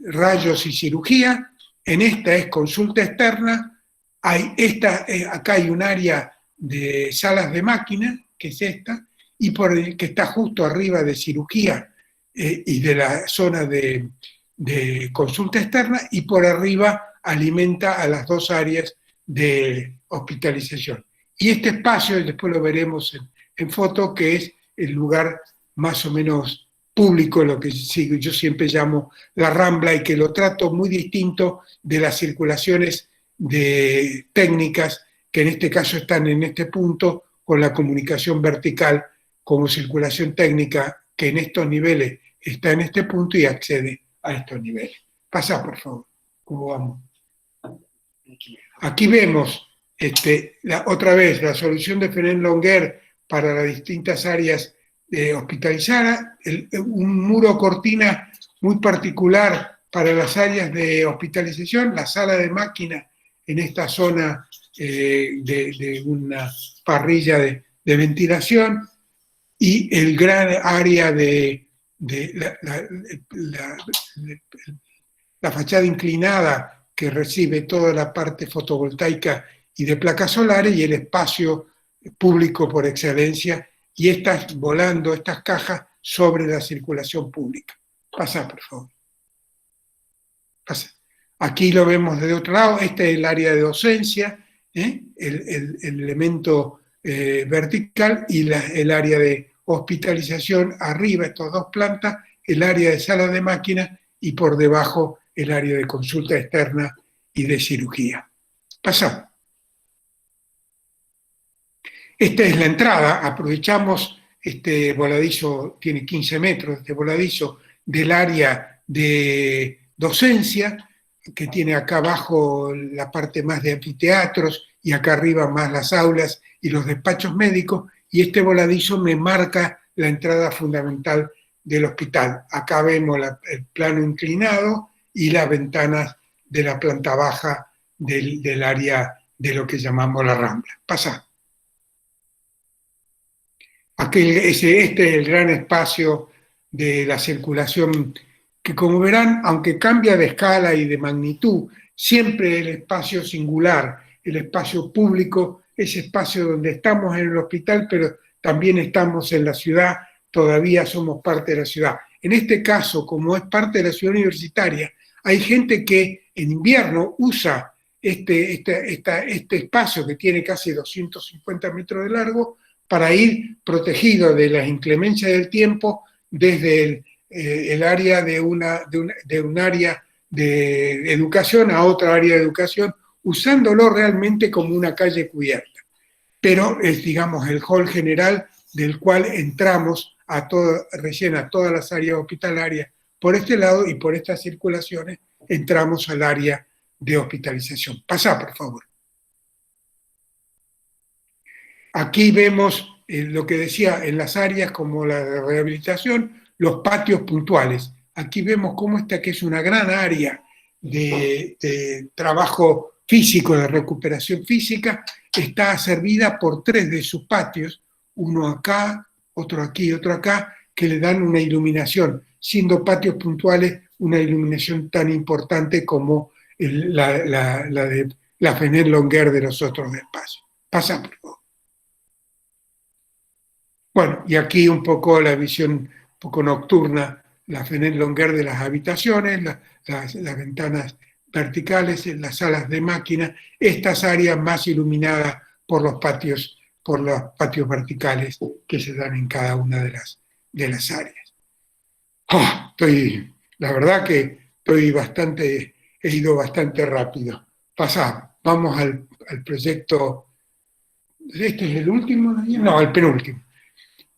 [SPEAKER 2] rayos y cirugía. En esta es consulta externa. Acá hay un área de salas de máquina, que es esta, y que está justo arriba de cirugía y de la zona de consulta externa, y por arriba alimenta a las dos áreas de hospitalización. Y este espacio, después lo veremos en foto, que es el lugar más o menos público, lo que yo siempre llamo la Rambla, y que lo trato muy distinto de las circulaciones técnicas, que en este caso están en este punto, con la comunicación vertical como circulación técnica, que en estos niveles está en este punto y accede a estos niveles. Pasa, por favor. ¿Cómo vamos? Aquí vemos otra vez la solución de Fenelon-Longuer para las distintas áreas hospitalizadas, un muro cortina muy particular para las áreas de hospitalización, la sala de máquina en esta zona de una parrilla de ventilación, y el gran área de la fachada inclinada que recibe toda la parte fotovoltaica y de placas solares, y el espacio público por excelencia, y estas volando, estas cajas, sobre la circulación pública. Pasa, por favor. Pasa. Aquí lo vemos de otro lado. Este es el área de docencia, el elemento vertical, y el área de hospitalización arriba, estas dos plantas, el área de sala de máquinas, y por debajo el área de consulta externa y de cirugía. Pasa. Esta es la entrada. Aprovechamos este voladizo, tiene 15 metros, este voladizo del área de docencia, que tiene acá abajo la parte más de anfiteatros y acá arriba más las aulas y los despachos médicos, y este voladizo me marca la entrada fundamental del hospital. Acá vemos el plano inclinado y las ventanas de la planta baja del área de lo que llamamos la Rambla. Pasa. Este es el gran espacio de la circulación, que, como verán, aunque cambia de escala y de magnitud, siempre el espacio singular, el espacio público, ese espacio donde estamos en el hospital, pero también estamos en la ciudad, todavía somos parte de la ciudad. En este caso, como es parte de la ciudad universitaria, hay gente que en invierno usa este espacio, que tiene casi 250 metros de largo, para ir protegido de las inclemencias del tiempo desde el área de un área de educación a otra área de educación, usándolo realmente como una calle cubierta. Pero es, digamos, el hall general del cual entramos recién a todas las áreas hospitalarias por este lado, y por estas circulaciones entramos al área de hospitalización. Pasá, por favor. Aquí vemos lo que decía, en las áreas como la de rehabilitación, los patios puntuales. Aquí vemos cómo esta, que es una gran área de trabajo físico, de recuperación física, está servida por 3 de sus patios, uno acá, otro aquí y otro acá, que le dan una iluminación, siendo patios puntuales una iluminación tan importante como la de la Fenelon-Longuer de los otros espacios. Pasa, por favor. Bueno, y aquí un poco la visión un poco nocturna, la Fenelon-Longuer de las habitaciones, las ventanas verticales, las salas de máquina, estas áreas más iluminadas por los patios verticales que se dan en cada una de las áreas. La verdad que he ido bastante rápido. Vamos al proyecto. ¿Este es el último? No, el penúltimo.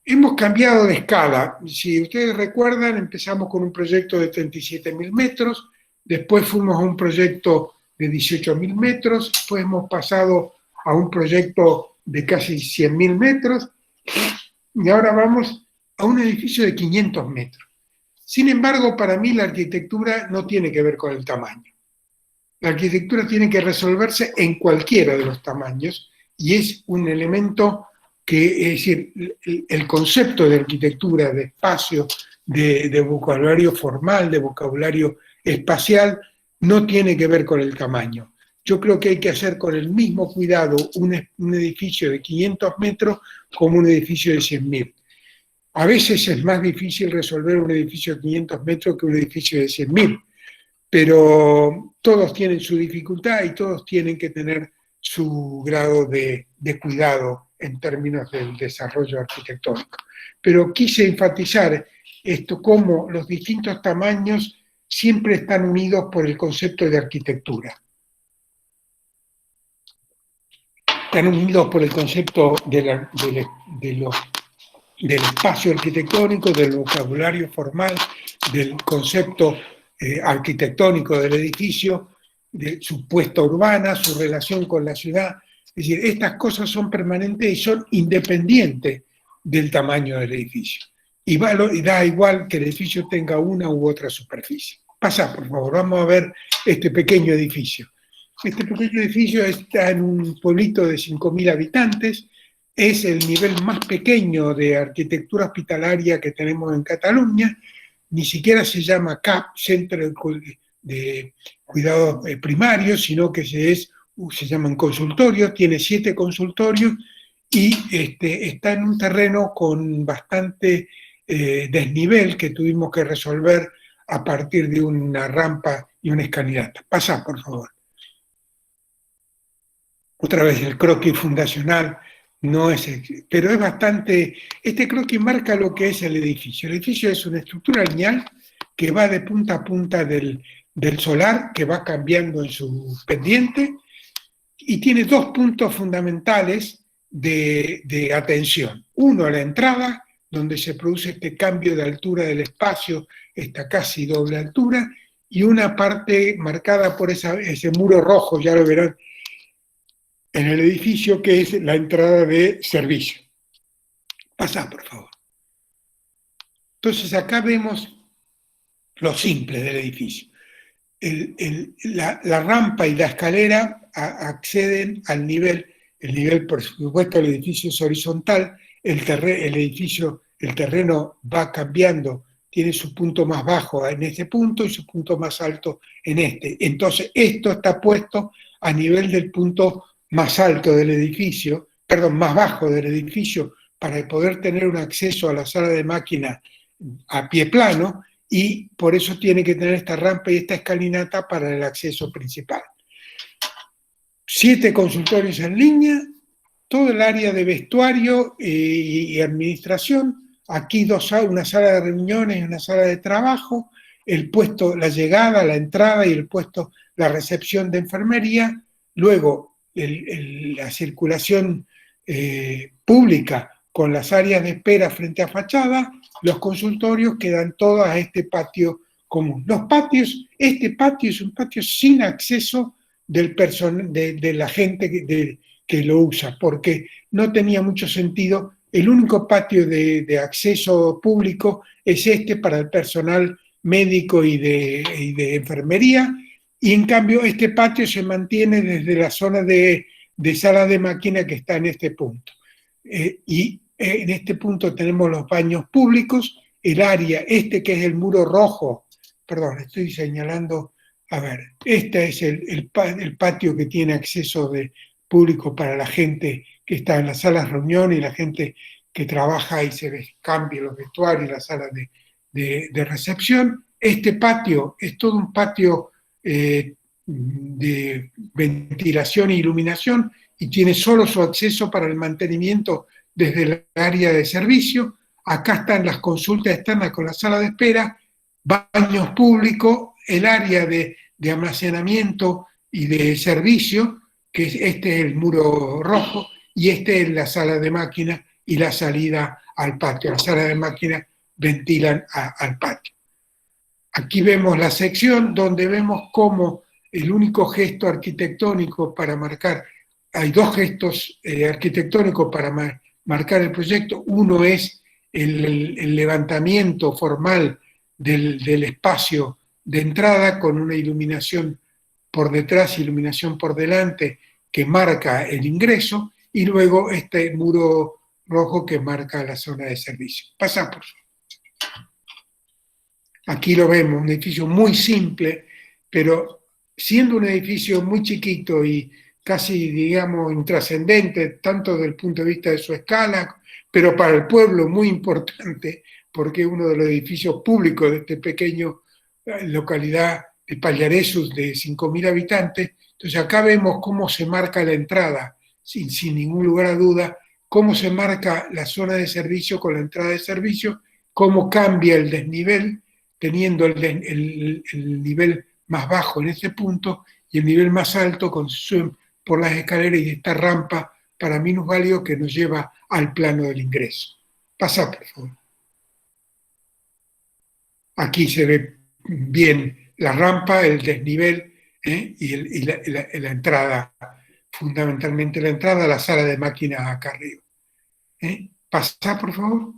[SPEAKER 2] Hemos cambiado de escala. Si ustedes recuerdan, empezamos con un proyecto de 37.000 metros, después fuimos a un proyecto de 18.000 metros, después hemos pasado a un proyecto de casi 100.000 metros, y ahora vamos a un edificio de 500 metros. Sin embargo, para mí la arquitectura no tiene que ver con el tamaño. La arquitectura tiene que resolverse en cualquiera de los tamaños, y es un elemento que, es decir, el concepto de arquitectura, de espacio, de vocabulario formal, de vocabulario espacial, no tiene que ver con el tamaño. Yo creo que hay que hacer con el mismo cuidado un edificio de 500 metros como un edificio de 100.000. A veces es más difícil resolver un edificio de 500 metros que un edificio de 100.000, pero todos tienen su dificultad y todos tienen que tener su grado de cuidado en términos del desarrollo arquitectónico. Pero quise enfatizar esto, cómo los distintos tamaños siempre están unidos por el concepto de arquitectura. Están unidos por el concepto del espacio arquitectónico, del vocabulario formal, del concepto arquitectónico del edificio, de su puesta urbana, su relación con la ciudad. Es decir, estas cosas son permanentes y son independientes del tamaño del edificio. Y da igual que el edificio tenga una u otra superficie. Pasa, por favor, vamos a ver este pequeño edificio. Este pequeño edificio está en un pueblito de 5.000 habitantes, es el nivel más pequeño de arquitectura hospitalaria que tenemos en Cataluña, ni siquiera se llama CAP, Centro de Cuidados Primarios, sino que se llaman consultorios, tiene 7 consultorios y está en un terreno con bastante desnivel que tuvimos que resolver a partir de una rampa y una escalinata. Pasa, por favor. Otra vez el croquis fundacional no es, pero es bastante, este croquis marca lo que es el edificio. El edificio es una estructura lineal que va de punta a punta del solar, que va cambiando en su pendiente, y tiene 2 puntos fundamentales de atención. Uno, la entrada, donde se produce este cambio de altura del espacio, esta casi doble altura, y una parte marcada por ese muro rojo, ya lo verán en el edificio, que es la entrada de servicio. Pasá, por favor. Entonces acá vemos lo simple del edificio. La rampa y la escalera acceden al nivel. El nivel, por supuesto, del edificio es horizontal. El terreno va cambiando, tiene su punto más bajo en este punto y su punto más alto en este. Entonces esto está puesto a nivel del punto más alto del edificio, perdón, más bajo del edificio, para poder tener un acceso a la sala de máquina a pie plano, y por eso tiene que tener esta rampa y esta escalinata para el acceso principal. 7 consultorios en línea, todo el área de vestuario y administración, aquí una sala de reuniones y una sala de trabajo, el puesto, la llegada, la entrada y el puesto, la recepción de enfermería, luego la circulación pública con las áreas de espera frente a fachada, los consultorios que dan todos a este patio común. Los patios, este patio es un patio sin acceso de la gente que lo usa, porque no tenía mucho sentido. El único patio de acceso público es este para el personal médico y de enfermería, y en cambio este patio se mantiene desde la zona de sala de máquina que está en este punto. Y en este punto tenemos los baños públicos, el área, que es el muro rojo, perdón, estoy señalando, a ver, este es el patio que tiene acceso de público para la gente que está en las salas de reunión y la gente que trabaja y se cambia los vestuarios y las salas de recepción. Este patio es todo un patio de ventilación e iluminación y tiene solo su acceso para el mantenimiento desde el área de servicio. Acá están las consultas externas con la sala de espera, baños públicos, el área de almacenamiento y de servicio, que este es el muro rojo, y este es la sala de máquinas y la salida al patio. La sala de máquinas ventilan al patio. Aquí vemos la sección donde vemos cómo el único gesto arquitectónico para marcar, hay 2 gestos arquitectónicos para marcar el proyecto. Uno es el levantamiento formal del espacio de entrada con una iluminación por detrás y iluminación por delante que marca el ingreso, y luego este muro rojo que marca la zona de servicio. Pasa, por favor. Aquí lo vemos, un edificio muy simple, pero siendo un edificio muy chiquito y casi, digamos, intrascendente, tanto desde el punto de vista de su escala, pero para el pueblo muy importante, porque es uno de los edificios públicos de este pequeño localidad de Pallaresus de 5.000 habitantes. Entonces acá vemos cómo se marca la entrada, sin ningún lugar a duda, cómo se marca la zona de servicio con la entrada de servicio, cómo cambia el desnivel, teniendo el nivel más bajo en ese punto y el nivel más alto con por las escaleras y esta rampa para minusválidos que nos lleva al plano del ingreso. Pasa, por favor. Aquí se ve bien la rampa, el desnivel y la entrada, fundamentalmente la entrada a la sala de máquinas acá arriba. Pasa, por favor.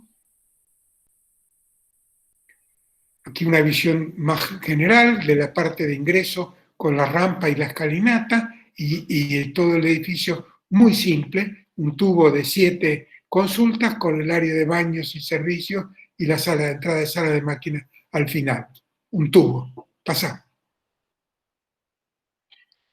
[SPEAKER 2] Aquí una visión más general de la parte de ingreso con la rampa y la escalinata y todo el edificio muy simple, un tubo de 7 consultas con el área de baños y servicios y la sala de entrada y sala de máquinas al final. Un tubo. Pasa.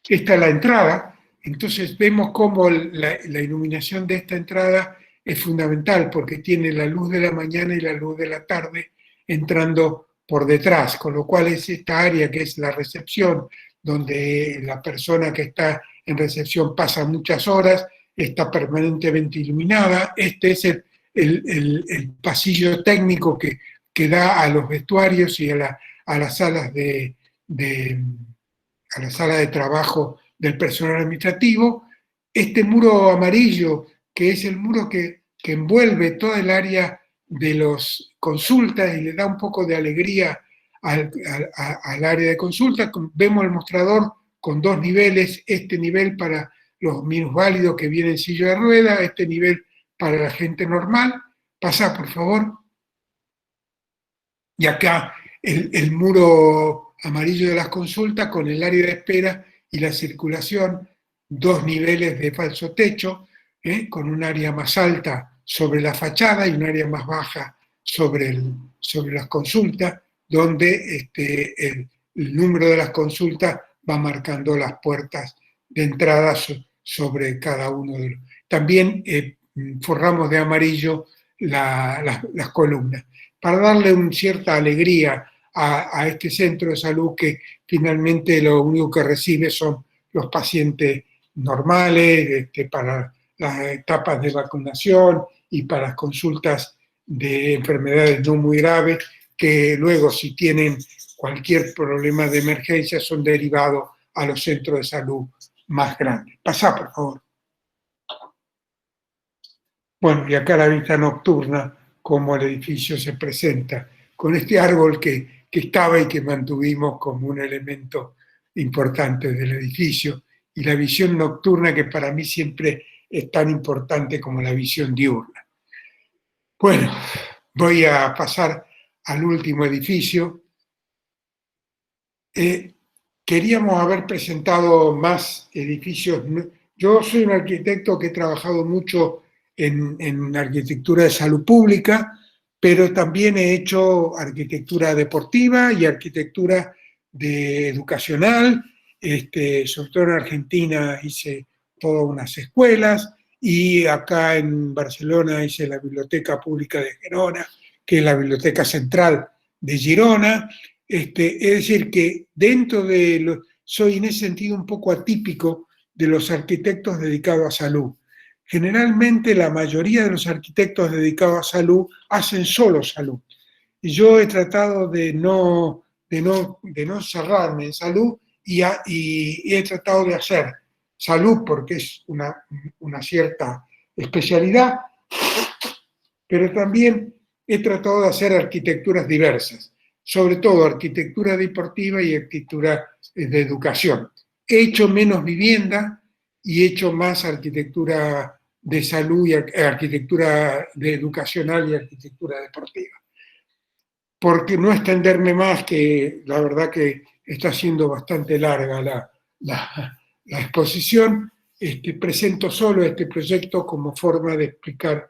[SPEAKER 2] Esta es la entrada, entonces vemos cómo la iluminación de esta entrada es fundamental porque tiene la luz de la mañana y la luz de la tarde entrando por detrás, con lo cual es esta área que es la recepción, donde la persona que está en recepción pasa muchas horas, está permanentemente iluminada. Este es el pasillo técnico que da a los vestuarios y a las salas a la sala de trabajo del personal administrativo. Este muro amarillo, que es el muro que envuelve toda el área de los consultas y le da un poco de alegría al área de consulta. Vemos el mostrador con 2 niveles, este nivel para los minusválidos que vienen en silla de rueda, este nivel para la gente normal. Pasa, por favor. Y acá el muro amarillo de las consultas con el área de espera y la circulación, 2 niveles de falso techo, con un área más alta sobre la fachada y un área más baja sobre las consultas, donde el número de las consultas va marcando las puertas de entrada sobre cada uno de los. También forramos de amarillo las columnas, para darle una cierta alegría a este centro de salud que finalmente lo único que recibe son los pacientes normales, para las etapas de vacunación y para las consultas de enfermedades no muy graves, que luego si tienen cualquier problema de emergencia son derivados a los centros de salud más grandes. Pasá, por favor. Bueno, y acá la vista nocturna, cómo el edificio se presenta, con este árbol que estaba y que mantuvimos como un elemento importante del edificio, y la visión nocturna que para mí siempre es tan importante como la visión diurna. Bueno, voy a pasar al último edificio. Queríamos haber presentado más edificios. Yo soy un arquitecto que he trabajado mucho en arquitectura de salud pública, pero también he hecho arquitectura deportiva y arquitectura educacional. Sobre todo en Argentina hice todas unas escuelas y acá en Barcelona hice la Biblioteca Pública de Girona, que es la biblioteca central de Girona. Es decir, que soy en ese sentido un poco atípico de los arquitectos dedicados a salud. Generalmente la mayoría de los arquitectos dedicados a salud hacen solo salud. Y yo he tratado de no cerrarme en salud y he tratado de hacer salud porque es una cierta especialidad, pero también he tratado de hacer arquitecturas diversas, sobre todo arquitectura deportiva y arquitectura de educación. He hecho menos vivienda y he hecho más arquitectura de salud y arquitectura educacional y arquitectura deportiva. Porque no extenderme más, que la verdad que está siendo bastante larga la exposición, presento solo este proyecto como forma de explicar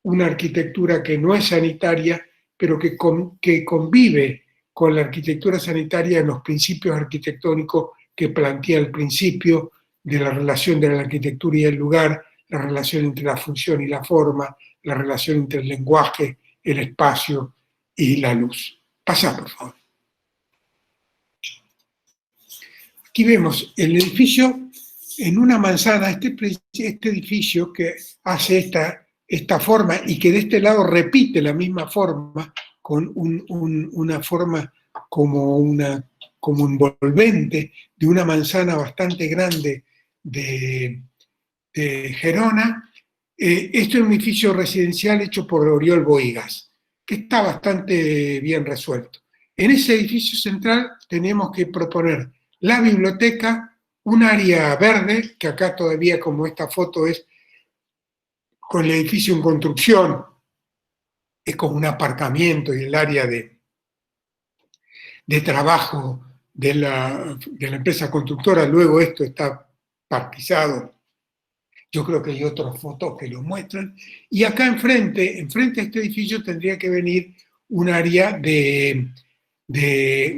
[SPEAKER 2] una arquitectura que no es sanitaria, pero que convive con la arquitectura sanitaria en los principios arquitectónicos que plantea el principio de la relación de la arquitectura y el lugar, la relación entre la función y la forma, la relación entre el lenguaje, el espacio y la luz. Pasa, por favor. Aquí vemos el edificio en una manzana, este edificio que hace esta forma y que de este lado repite la misma forma, con una forma como envolvente de una manzana bastante grande de Gerona. Este es un edificio residencial hecho por Oriol Bohigas, que está bastante bien resuelto. En ese edificio central tenemos que proponer la biblioteca, un área verde, que acá todavía, como esta foto es con el edificio en construcción, es como un aparcamiento, y el área de trabajo de la empresa constructora. Luego esto está parquizado. Yo creo que hay otras fotos que lo muestran. Y acá enfrente a este edificio tendría que venir un área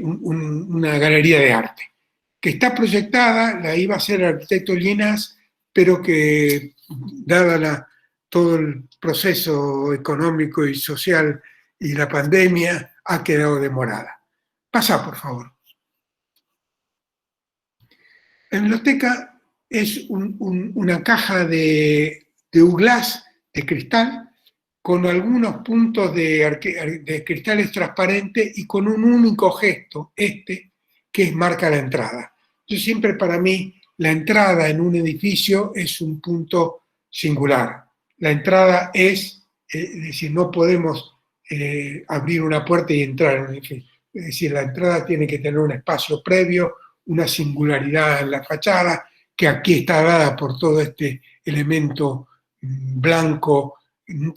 [SPEAKER 2] una galería de arte, que está proyectada, la iba a hacer el arquitecto Llenas, pero que, dada todo el proceso económico y social y la pandemia, ha quedado demorada. Pasa, por favor. La biblioteca es una caja de glass, de cristal, con algunos puntos de cristales transparentes y con un único gesto, que marca la entrada. Yo siempre, para mí, la entrada en un edificio es un punto singular. La entrada es decir, no podemos abrir una puerta y entrar en un edificio. Es decir, la entrada tiene que tener un espacio previo, una singularidad en la fachada, que aquí está dada por todo este elemento blanco,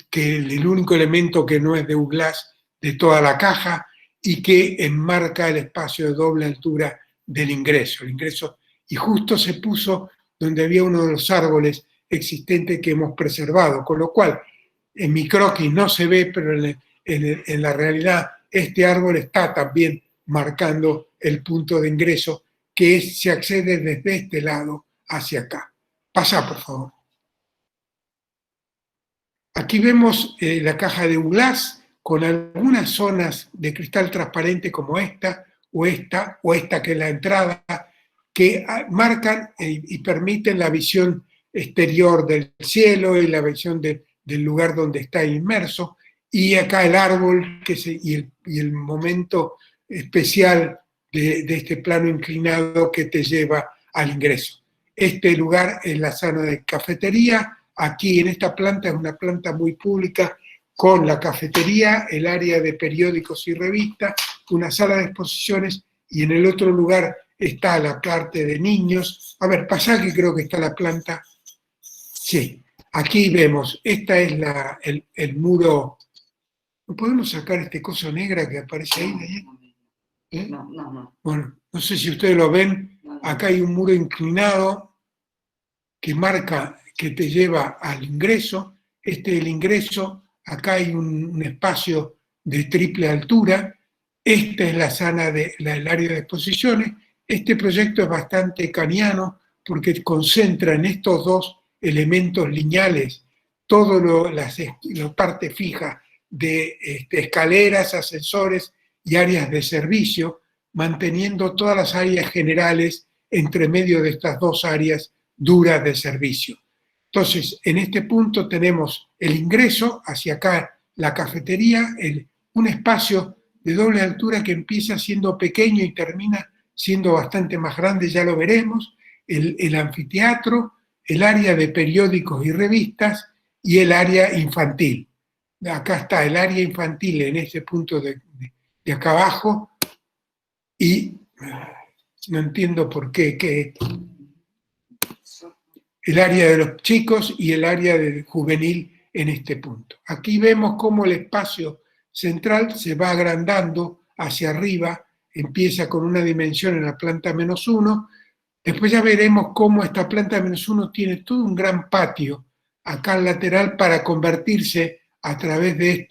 [SPEAKER 2] que el único elemento que no es de glass de toda la caja, y que enmarca el espacio de doble altura del ingreso. El ingreso, y justo se puso donde había uno de los árboles existentes que hemos preservado, con lo cual en mi croquis no se ve, pero en la realidad este árbol está también marcando el punto de ingreso, que se accede desde este lado hacia acá. Pasa, por favor. Aquí vemos la caja de glass con algunas zonas de cristal transparente como esta o esta que es la entrada, que marcan y permiten la visión exterior del cielo y la visión del lugar donde está inmerso. Y acá el árbol y el momento especial de este plano inclinado que te lleva al ingreso. Este lugar es la zona de cafetería. Aquí en esta planta es una planta muy pública, con la cafetería, el área de periódicos y revistas, una sala de exposiciones, y en el otro lugar está la parte de niños. A ver, pasá, que creo que está la planta. Sí, aquí vemos, esta es el muro. ¿No podemos sacar este coso negra que aparece ahí? ¿Eh?
[SPEAKER 3] No.
[SPEAKER 2] Bueno, no sé si ustedes lo ven. Acá hay un muro inclinado que marca, que te lleva al ingreso. Este es el ingreso. Acá hay un espacio de triple altura. Esta es la sala el área de exposiciones. Este proyecto es bastante kaniano porque concentra en estos dos elementos lineales todo la parte fija de escaleras, ascensores y áreas de servicio, manteniendo todas las áreas generales entre medio de estas dos áreas duras de servicio. Entonces, en este punto tenemos el ingreso, hacia acá la cafetería, un espacio de doble altura que empieza siendo pequeño y termina siendo bastante más grande, ya lo veremos, el anfiteatro, el área de periódicos y revistas y el área infantil. Acá está el área infantil en este punto de acá abajo, y no entiendo por qué, el área de los chicos y el área de juvenil en este punto. Aquí vemos cómo el espacio central se va agrandando hacia arriba, empieza con una dimensión en la planta -1, después ya veremos cómo esta planta -1 tiene todo un gran patio acá al lateral para convertirse a través de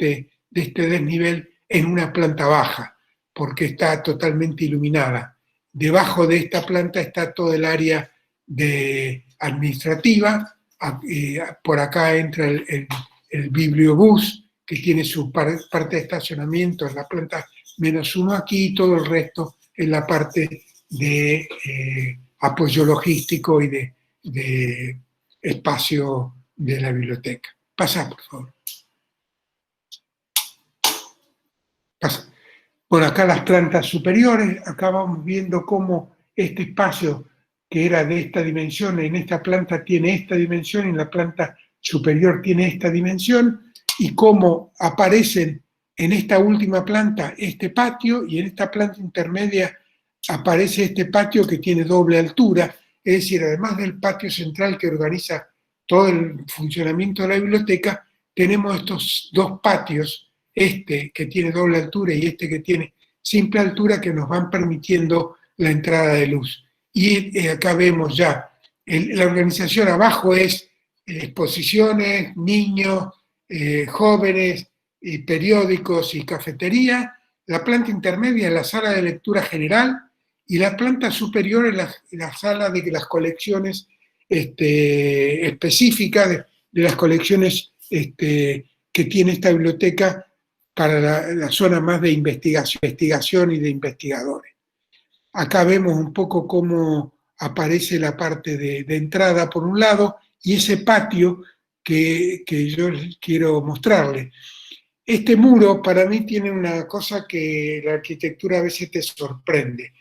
[SPEAKER 2] este desnivel en una planta baja, porque está totalmente iluminada. Debajo de esta planta está todo el área administrativa. Por acá entra el bibliobús, que tiene su parte de estacionamiento en la planta -1 aquí, y todo el resto en la parte de apoyo logístico y de espacio de la biblioteca. Pasa, por favor. Pasa. Bueno, acá las plantas superiores, acá vamos viendo cómo este espacio que era de esta dimensión, en esta planta tiene esta dimensión, en la planta superior tiene esta dimensión, y cómo aparecen en esta última planta este patio, y en esta planta intermedia aparece este patio que tiene doble altura, es decir, además del patio central que organiza todo el funcionamiento de la biblioteca, tenemos estos dos patios, este que tiene doble altura y este que tiene simple altura, que nos van permitiendo la entrada de luz. Y acá vemos ya, la organización abajo es exposiciones, niños, jóvenes, periódicos y cafetería. La planta intermedia es la sala de lectura general, y la planta superior es la sala de las colecciones específicas, de las colecciones que tiene esta biblioteca para la zona más de investigación y de investigadores. Acá vemos un poco cómo aparece la parte de entrada por un lado, y ese patio que yo quiero mostrarles. Este muro para mí tiene una cosa que la arquitectura a veces te sorprende.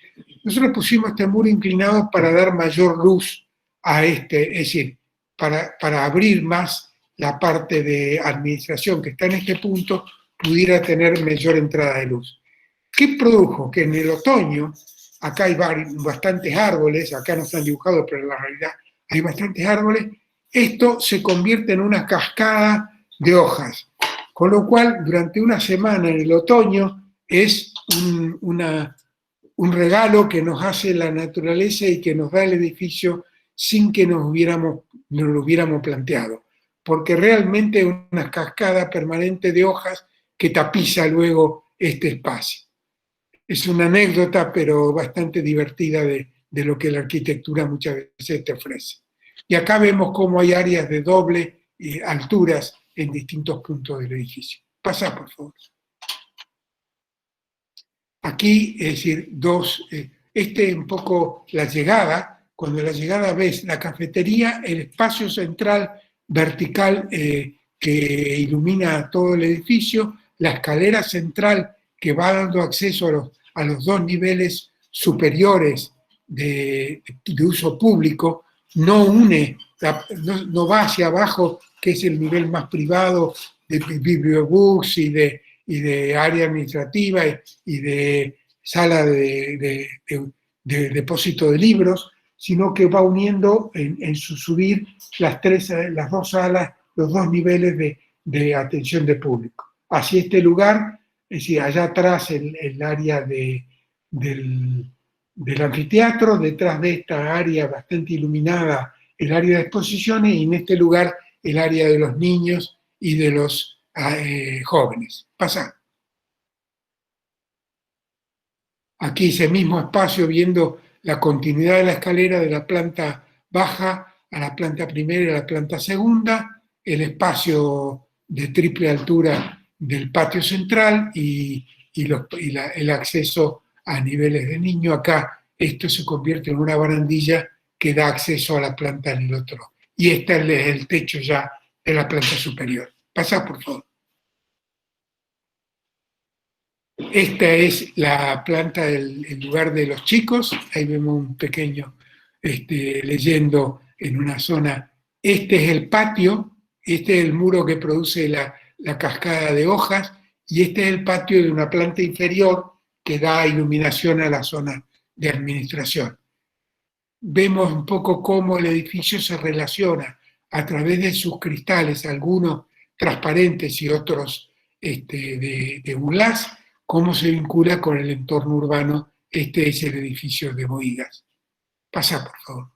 [SPEAKER 2] Nosotros pusimos este muro inclinado para dar mayor luz a es decir, para abrir más la parte de administración que está en este punto, pudiera tener mayor entrada de luz. ¿Qué produjo? Que en el otoño, acá hay bastantes árboles, acá no están dibujados, pero en la realidad hay bastantes árboles, esto se convierte en una cascada de hojas, con lo cual durante una semana en el otoño es un regalo que nos hace la naturaleza y que nos da el edificio sin que nos lo hubiéramos planteado, porque realmente es una cascada permanente de hojas que tapiza luego este espacio. Es una anécdota, pero bastante divertida de lo que la arquitectura muchas veces te ofrece. Y acá vemos cómo hay áreas de doble alturas en distintos puntos del edificio. Pasa, por favor. Aquí, es decir, un poco la llegada. Cuando la llegada ves la cafetería, el espacio central vertical que ilumina todo el edificio, la escalera central que va dando acceso a los dos niveles superiores de uso público, no no va hacia abajo, que es el nivel más privado de bibliobooks y de área administrativa y de sala de depósito de libros, sino que va uniendo en su subir las dos salas, los dos niveles de atención de público. Hacia este lugar, es decir, allá atrás el área del anfiteatro, detrás de esta área bastante iluminada, el área de exposiciones, y en este lugar el área de los niños y de los jóvenes. Pasa. Aquí ese mismo espacio, viendo la continuidad de la escalera de la planta baja a la planta primera y a la planta segunda, el espacio de triple altura del patio central y el acceso a niveles de niño. Acá esto se convierte en una barandilla que da acceso a la planta en el otro. Y este es el techo ya de la planta superior. Pasa, por favor. Esta es la planta del lugar de los chicos. Ahí vemos un pequeño leyendo en una zona. Este es el patio, este es el muro que produce la cascada de hojas, y este es el patio de una planta inferior que da iluminación a la zona de administración. Vemos un poco cómo el edificio se relaciona a través de sus cristales, algunos transparentes y otros de Blas, cómo se vincula con el entorno urbano. Este es el edificio de Bohigas. Pasa, por favor.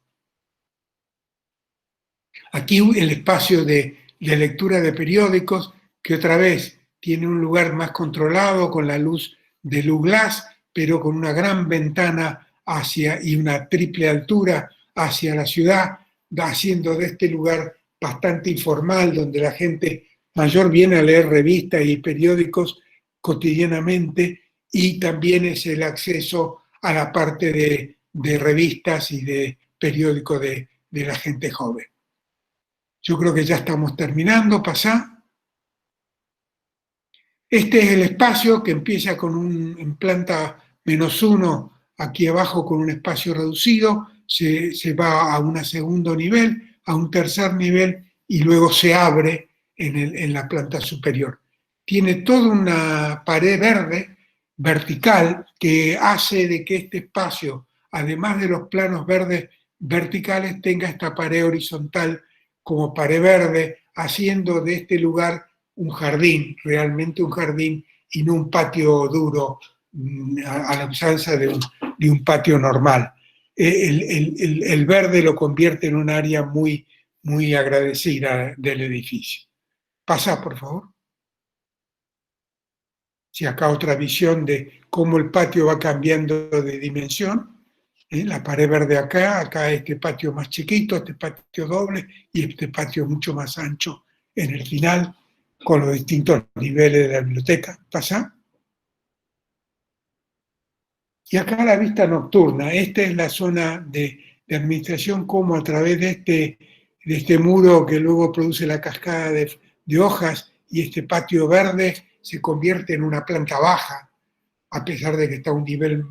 [SPEAKER 2] Aquí el espacio de lectura de periódicos, que otra vez tiene un lugar más controlado con la luz de luz glass, pero con una gran ventana hacia y una triple altura hacia la ciudad, haciendo de este lugar bastante informal, donde la gente mayor viene a leer revistas y periódicos cotidianamente, y también es el acceso a la parte de revistas y de periódicos de la gente joven. Yo creo que ya estamos terminando, pasá. Este es el espacio que empieza en planta -1, aquí abajo con un espacio reducido, se va a un segundo nivel, a un tercer nivel y luego se abre en la planta superior. Tiene toda una pared verde vertical que hace de que este espacio, además de los planos verdes verticales, tenga esta pared horizontal como pared verde, haciendo de este lugar un jardín, realmente un jardín, y no un patio duro a la usanza de un patio normal. El verde lo convierte en un área muy, muy agradecida del edificio. Pasa, por favor. Sí, acá otra visión de cómo el patio va cambiando de dimensión. La pared verde acá este patio más chiquito, este patio doble y este patio mucho más ancho en el final, con los distintos niveles de la biblioteca. Pasa. Y acá la vista nocturna. Esta es la zona de administración, como a través de este muro que luego produce la cascada de hojas y este patio verde se convierte en una planta baja, a pesar de que está a un nivel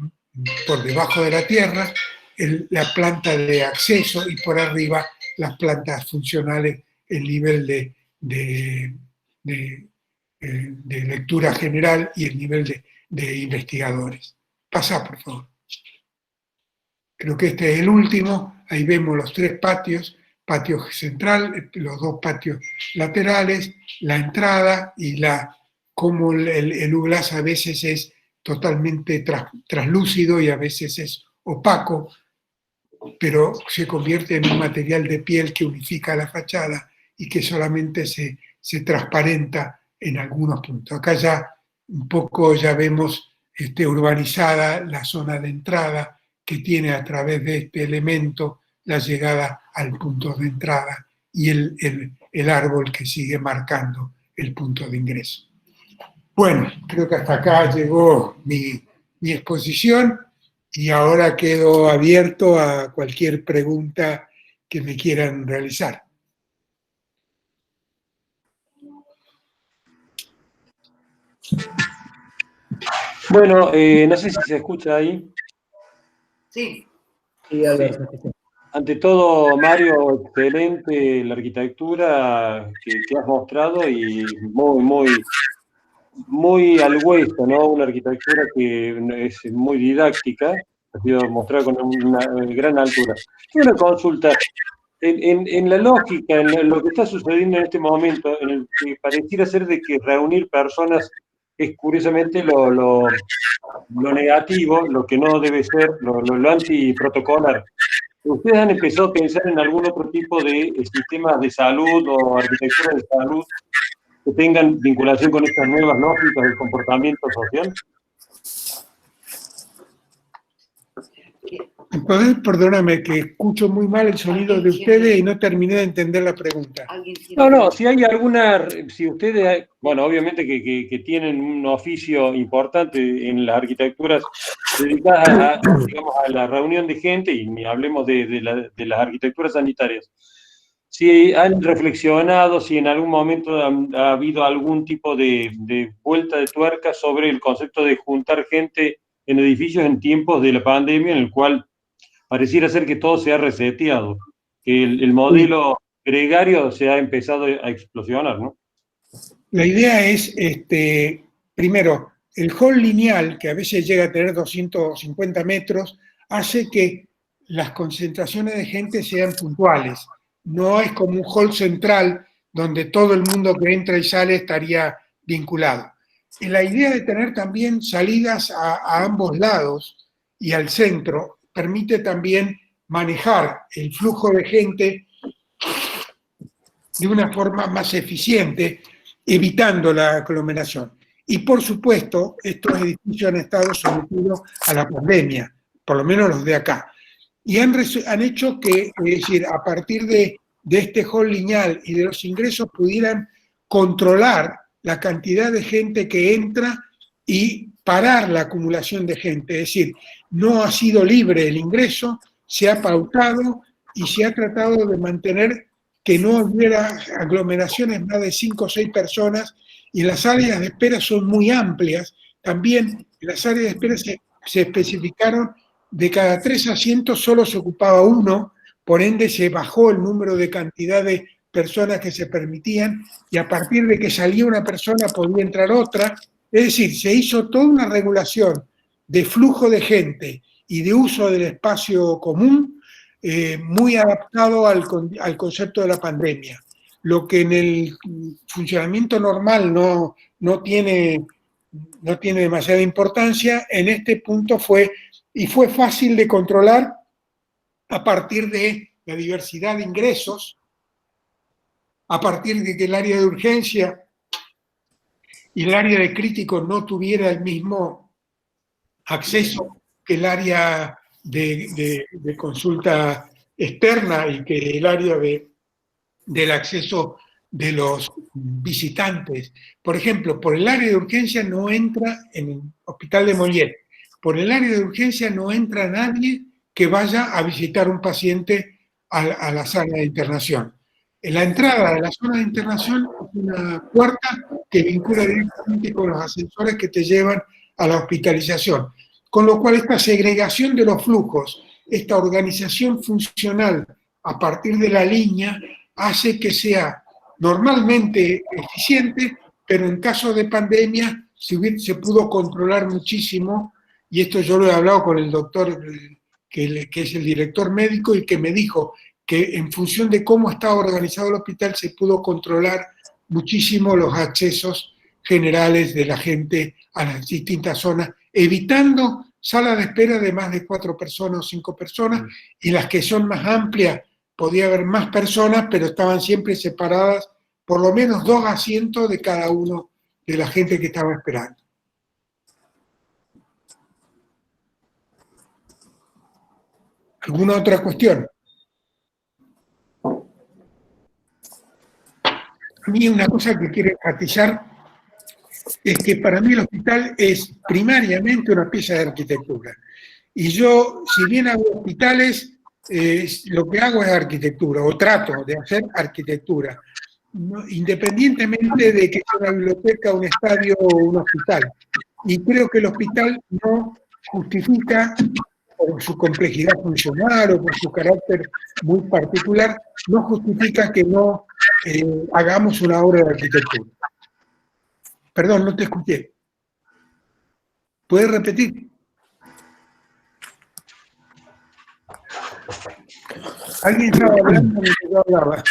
[SPEAKER 2] por debajo de la tierra, la planta de acceso y por arriba las plantas funcionales, el nivel de lectura general y el nivel de investigadores. Pasa, por favor. Creo que este es el último. Ahí vemos los tres patios, patio central, los dos patios laterales, la entrada y como el Douglas a veces es totalmente translúcido y a veces es opaco, pero se convierte en un material de piel que unifica la fachada y que solamente se transparenta en algunos puntos. Acá ya un poco ya vemos urbanizada la zona de entrada que tiene a través de este elemento la llegada al punto de entrada y el árbol que sigue marcando el punto de ingreso. Bueno, creo que hasta acá llegó mi exposición y ahora quedo abierto a cualquier pregunta que me quieran realizar.
[SPEAKER 4] Bueno, no sé si se escucha ahí.
[SPEAKER 3] Sí.
[SPEAKER 1] Sí, Alberto. Sí.
[SPEAKER 4] Ante todo, Mario, excelente la arquitectura que has mostrado y muy al hueso, ¿no? Una arquitectura que es muy didáctica, ha sido mostrada con una gran altura. Tengo una consulta. En la lógica, en lo que está sucediendo en este momento, en el que pareciera ser de que reunir personas es curiosamente lo negativo, lo que no debe ser, lo antiprotocolar. ¿Ustedes han empezado a pensar en algún otro tipo de sistemas de salud o arquitectura de salud que tengan vinculación con estas nuevas lógicas del comportamiento social?
[SPEAKER 2] Perdóname, que escucho muy mal el sonido de ustedes y no terminé de entender la pregunta.
[SPEAKER 4] No, si hay alguna, si ustedes, bueno, obviamente que tienen un oficio importante en las arquitecturas dedicadas digamos, a la reunión de gente, y ni hablemos de las arquitecturas sanitarias, si han reflexionado, si en algún momento ha habido algún tipo de vuelta de tuerca sobre el concepto de juntar gente en edificios en tiempos de la pandemia, en el cual pareciera ser que todo se ha reseteado, que el modelo gregario se ha empezado a explosionar, ¿no?
[SPEAKER 2] La idea es, primero, el hall lineal, que a veces llega a tener 250 metros, hace que las concentraciones de gente sean puntuales. No es como un hall central donde todo el mundo que entra y sale estaría vinculado. Y la idea de tener también salidas a ambos lados y al centro permite también manejar el flujo de gente de una forma más eficiente evitando la aglomeración. Y por supuesto, estos edificios han estado sometidos a la pandemia, por lo menos los de acá. Y han hecho que, es decir, a partir de este hall lineal y de los ingresos pudieran controlar la cantidad de gente que entra y parar la acumulación de gente. Es decir, no ha sido libre el ingreso, se ha pautado y se ha tratado de mantener que no hubiera aglomeraciones más de 5 o 6 personas, y las áreas de espera son muy amplias. También en las áreas de espera se especificaron de cada 3 asientos solo se ocupaba uno, por ende se bajó el número de cantidad de personas que se permitían, y a partir de que salía una persona podía entrar otra. Es decir, se hizo toda una regulación de flujo de gente y de uso del espacio común muy adaptado al concepto de la pandemia. Lo que en el funcionamiento normal no tiene demasiada importancia, en este punto fue fácil de controlar a partir de la diversidad de ingresos, a partir de que el área de urgencia y el área de críticos no tuviera el mismo acceso que el área de consulta externa y que el área del acceso de los visitantes. Por ejemplo, por el área de urgencia no entra en el Hospital de Mollet. Por el área de urgencia no entra nadie que vaya a visitar un paciente a la sala de internación. En la entrada de la zona de internación es una puerta que vincula directamente con los ascensores que te llevan a la hospitalización. Con lo cual, esta segregación de los flujos, esta organización funcional a partir de la línea, hace que sea normalmente eficiente, pero en caso de pandemia se pudo controlar muchísimo, y esto yo lo he hablado con el doctor que es el director médico, y que me dijo que en función de cómo estaba organizado el hospital se pudo controlar muchísimo los accesos generales de la gente a las distintas zonas, evitando salas de espera de más de 4 personas o 5 personas, y las que son más amplias podía haber más personas, pero estaban siempre separadas por lo menos 2 asientos de cada uno de la gente que estaba esperando. ¿Alguna otra cuestión? A mí una cosa que quiero enfatizar es que para mí el hospital es primariamente una pieza de arquitectura. Y yo, si bien hago hospitales, lo que hago es arquitectura, o trato de hacer arquitectura, ¿no? Independientemente de que sea una biblioteca, un estadio o un hospital. Y creo que el hospital no justifica, por su complejidad funcional o por su carácter muy particular, no justifica que no hagamos una obra de arquitectura. Perdón, no te escuché. ¿Puedes repetir? Alguien estaba hablando mientras yo hablaba.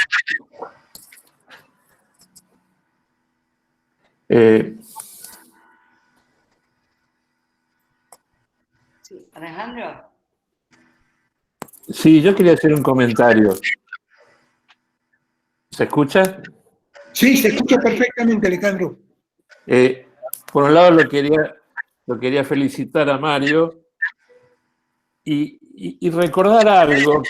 [SPEAKER 3] Sí, Alejandro.
[SPEAKER 5] Sí, yo quería hacer un comentario. ¿Se escucha?
[SPEAKER 2] Sí, se escucha perfectamente, Alejandro.
[SPEAKER 5] Por un lado lo quería felicitar a Mario y recordar algo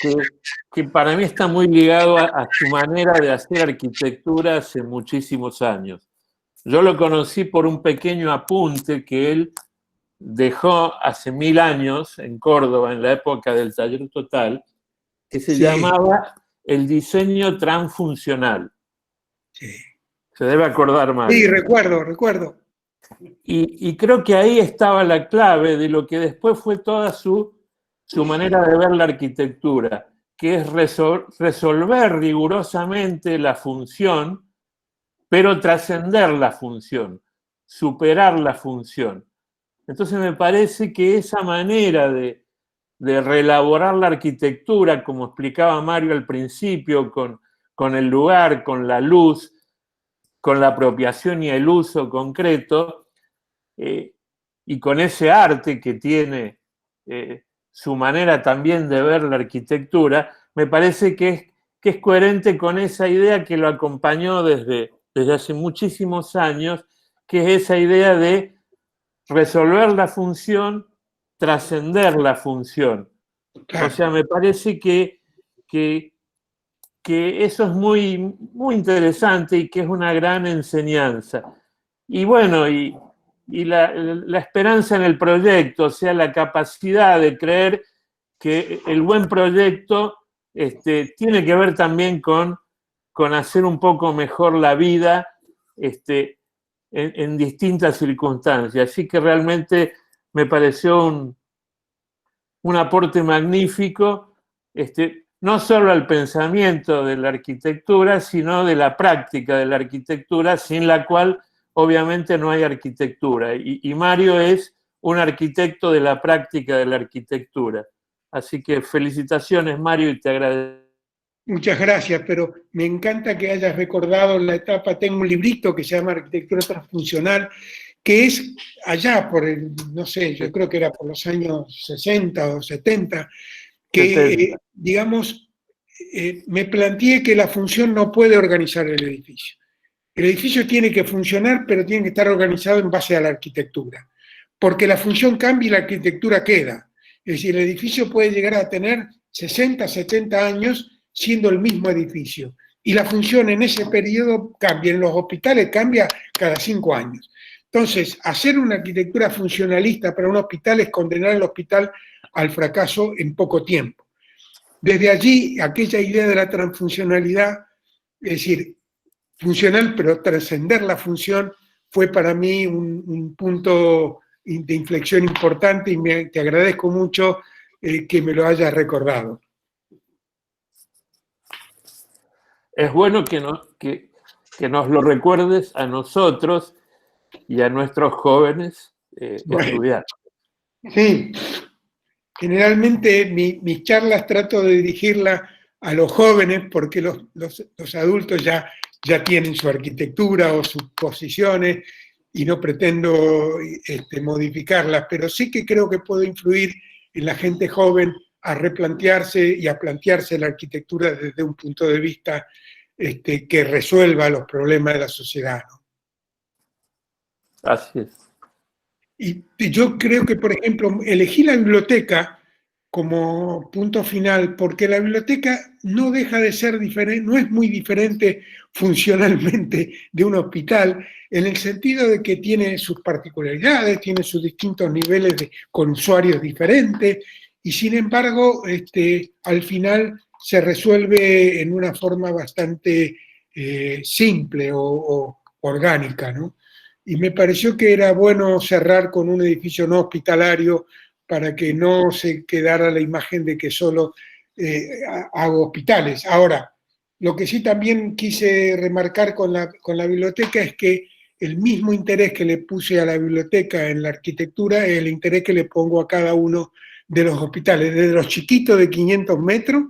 [SPEAKER 5] que para mí está muy ligado a su manera de hacer arquitectura hace muchísimos años. Yo lo conocí por un pequeño apunte que él dejó hace 1000 años en Córdoba, en la época del Taller Total, que se llamaba el diseño transfuncional.
[SPEAKER 2] Sí.
[SPEAKER 5] Se debe acordar, Mario.
[SPEAKER 2] Sí, recuerdo.
[SPEAKER 5] Y creo que ahí estaba la clave de lo que después fue toda su manera de ver la arquitectura, que es resolver rigurosamente la función, pero trascender la función, superar la función. Entonces me parece que esa manera de reelaborar la arquitectura, como explicaba Mario al principio, con el lugar, con la luz, con la apropiación y el uso concreto, y con ese arte que tiene su manera también de ver la arquitectura, me parece que es coherente con esa idea que lo acompañó desde desde hace muchísimos años, que es esa idea de resolver la función, trascender la función.
[SPEAKER 2] Claro.
[SPEAKER 5] O sea, me parece que eso es muy, muy interesante y que es una gran enseñanza. Y bueno, y la esperanza en el proyecto, o sea, la capacidad de creer que el buen proyecto tiene que ver también con hacer un poco mejor la vida en distintas circunstancias. Así que realmente me pareció un aporte magnífico, no solo al pensamiento de la arquitectura, sino de la práctica de la arquitectura, sin la cual obviamente no hay arquitectura. Y Mario es un arquitecto de la práctica de la arquitectura. Así que felicitaciones, Mario, y te agradezco.
[SPEAKER 2] Muchas gracias, pero me encanta que hayas recordado la etapa. Tengo un librito que se llama Arquitectura Transfuncional, que es allá por no sé, yo creo que era por los años 60 o 70, que, digamos, me planteé que la función no puede organizar el edificio. El edificio tiene que funcionar, pero tiene que estar organizado en base a la arquitectura, porque la función cambia y la arquitectura queda. Es decir, el edificio puede llegar a tener 60, 70 años siendo el mismo edificio, y la función en ese periodo cambia. En los hospitales cambia cada 5 años. Entonces, hacer una arquitectura funcionalista para un hospital es condenar al hospital al fracaso en poco tiempo. Desde allí, aquella idea de la transfuncionalidad, es decir, funcional pero trascender la función, fue para mí un punto de inflexión importante, y te agradezco mucho que me lo hayas recordado.
[SPEAKER 5] Es bueno que nos lo recuerdes a nosotros y a nuestros jóvenes estudiantes.
[SPEAKER 2] Sí, generalmente mis charlas trato de dirigirlas a los jóvenes, porque los adultos ya tienen su arquitectura o sus posiciones y no pretendo modificarlas, pero sí que creo que puedo influir en la gente joven a replantearse y a plantearse la arquitectura desde un punto de vista que resuelva los problemas de la sociedad, ¿no?
[SPEAKER 5] Así es.
[SPEAKER 2] Y yo creo que, por ejemplo, elegí la biblioteca como punto final, porque la biblioteca no deja de ser diferente, no es muy diferente funcionalmente de un hospital, en el sentido de que tiene sus particularidades, tiene sus distintos niveles con usuarios diferentes, y sin embargo, al final se resuelve en una forma bastante simple o orgánica, ¿no? Y me pareció que era bueno cerrar con un edificio no hospitalario, para que no se quedara la imagen de que solo hago hospitales. Ahora, lo que sí también quise remarcar con la biblioteca es que el mismo interés que le puse a la biblioteca en la arquitectura es el interés que le pongo a cada uno de los hospitales, desde los chiquitos de 500 metros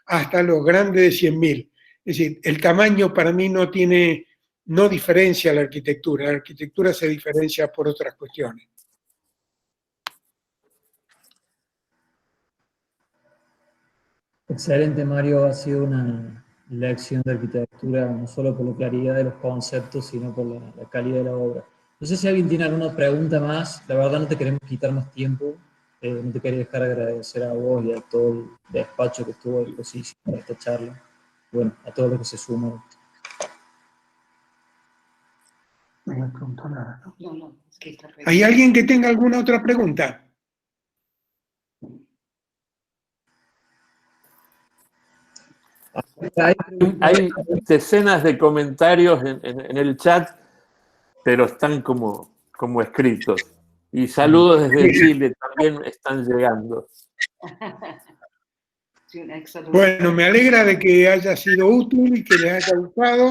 [SPEAKER 2] hasta los grandes de 100.000. Es decir, el tamaño para mí no diferencia la arquitectura se diferencia por otras cuestiones.
[SPEAKER 1] Excelente, Mario. Ha sido una lección de arquitectura, no solo por la claridad de los conceptos, sino por la calidad de la obra. No sé si alguien tiene alguna pregunta más. La verdad no te queremos quitar más tiempo. No te quería dejar agradecer a vos y a todo el despacho que estuvo a disposición para esta charla. Bueno, a todos los que se suman.
[SPEAKER 2] No me preguntó nada, ¿no?
[SPEAKER 3] No, es que está
[SPEAKER 2] ¿Hay alguien que tenga alguna otra pregunta?
[SPEAKER 5] Hay decenas de comentarios en el chat, pero están como escritos. Y saludos desde Chile también están llegando.
[SPEAKER 2] Bueno, me alegra de que haya sido útil y que les haya gustado.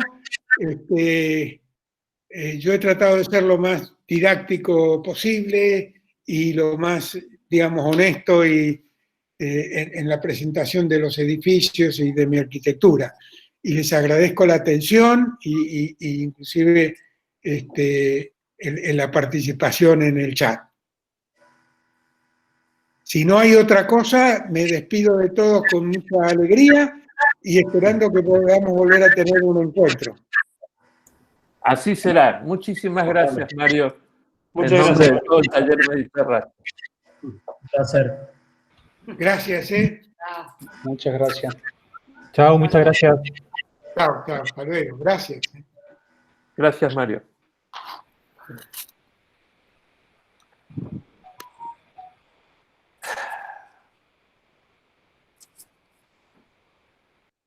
[SPEAKER 2] Yo he tratado de ser lo más didáctico posible y lo más, digamos, honesto en la presentación de los edificios y de mi arquitectura. Y les agradezco la atención y inclusive en la participación en el chat. Si no hay otra cosa, me despido de todos con mucha alegría y esperando que podamos volver a tener un encuentro.
[SPEAKER 5] Así será. Muchísimas gracias, Mario.
[SPEAKER 4] Muchas
[SPEAKER 5] En nombre
[SPEAKER 4] gracias.
[SPEAKER 5] de todo el taller Mediterráneo.
[SPEAKER 1] Un placer.
[SPEAKER 2] Gracias,
[SPEAKER 3] Chao.
[SPEAKER 6] Muchas gracias. Chao, muchas gracias.
[SPEAKER 2] Chao, chao, hasta luego. Gracias.
[SPEAKER 5] Gracias, Mario.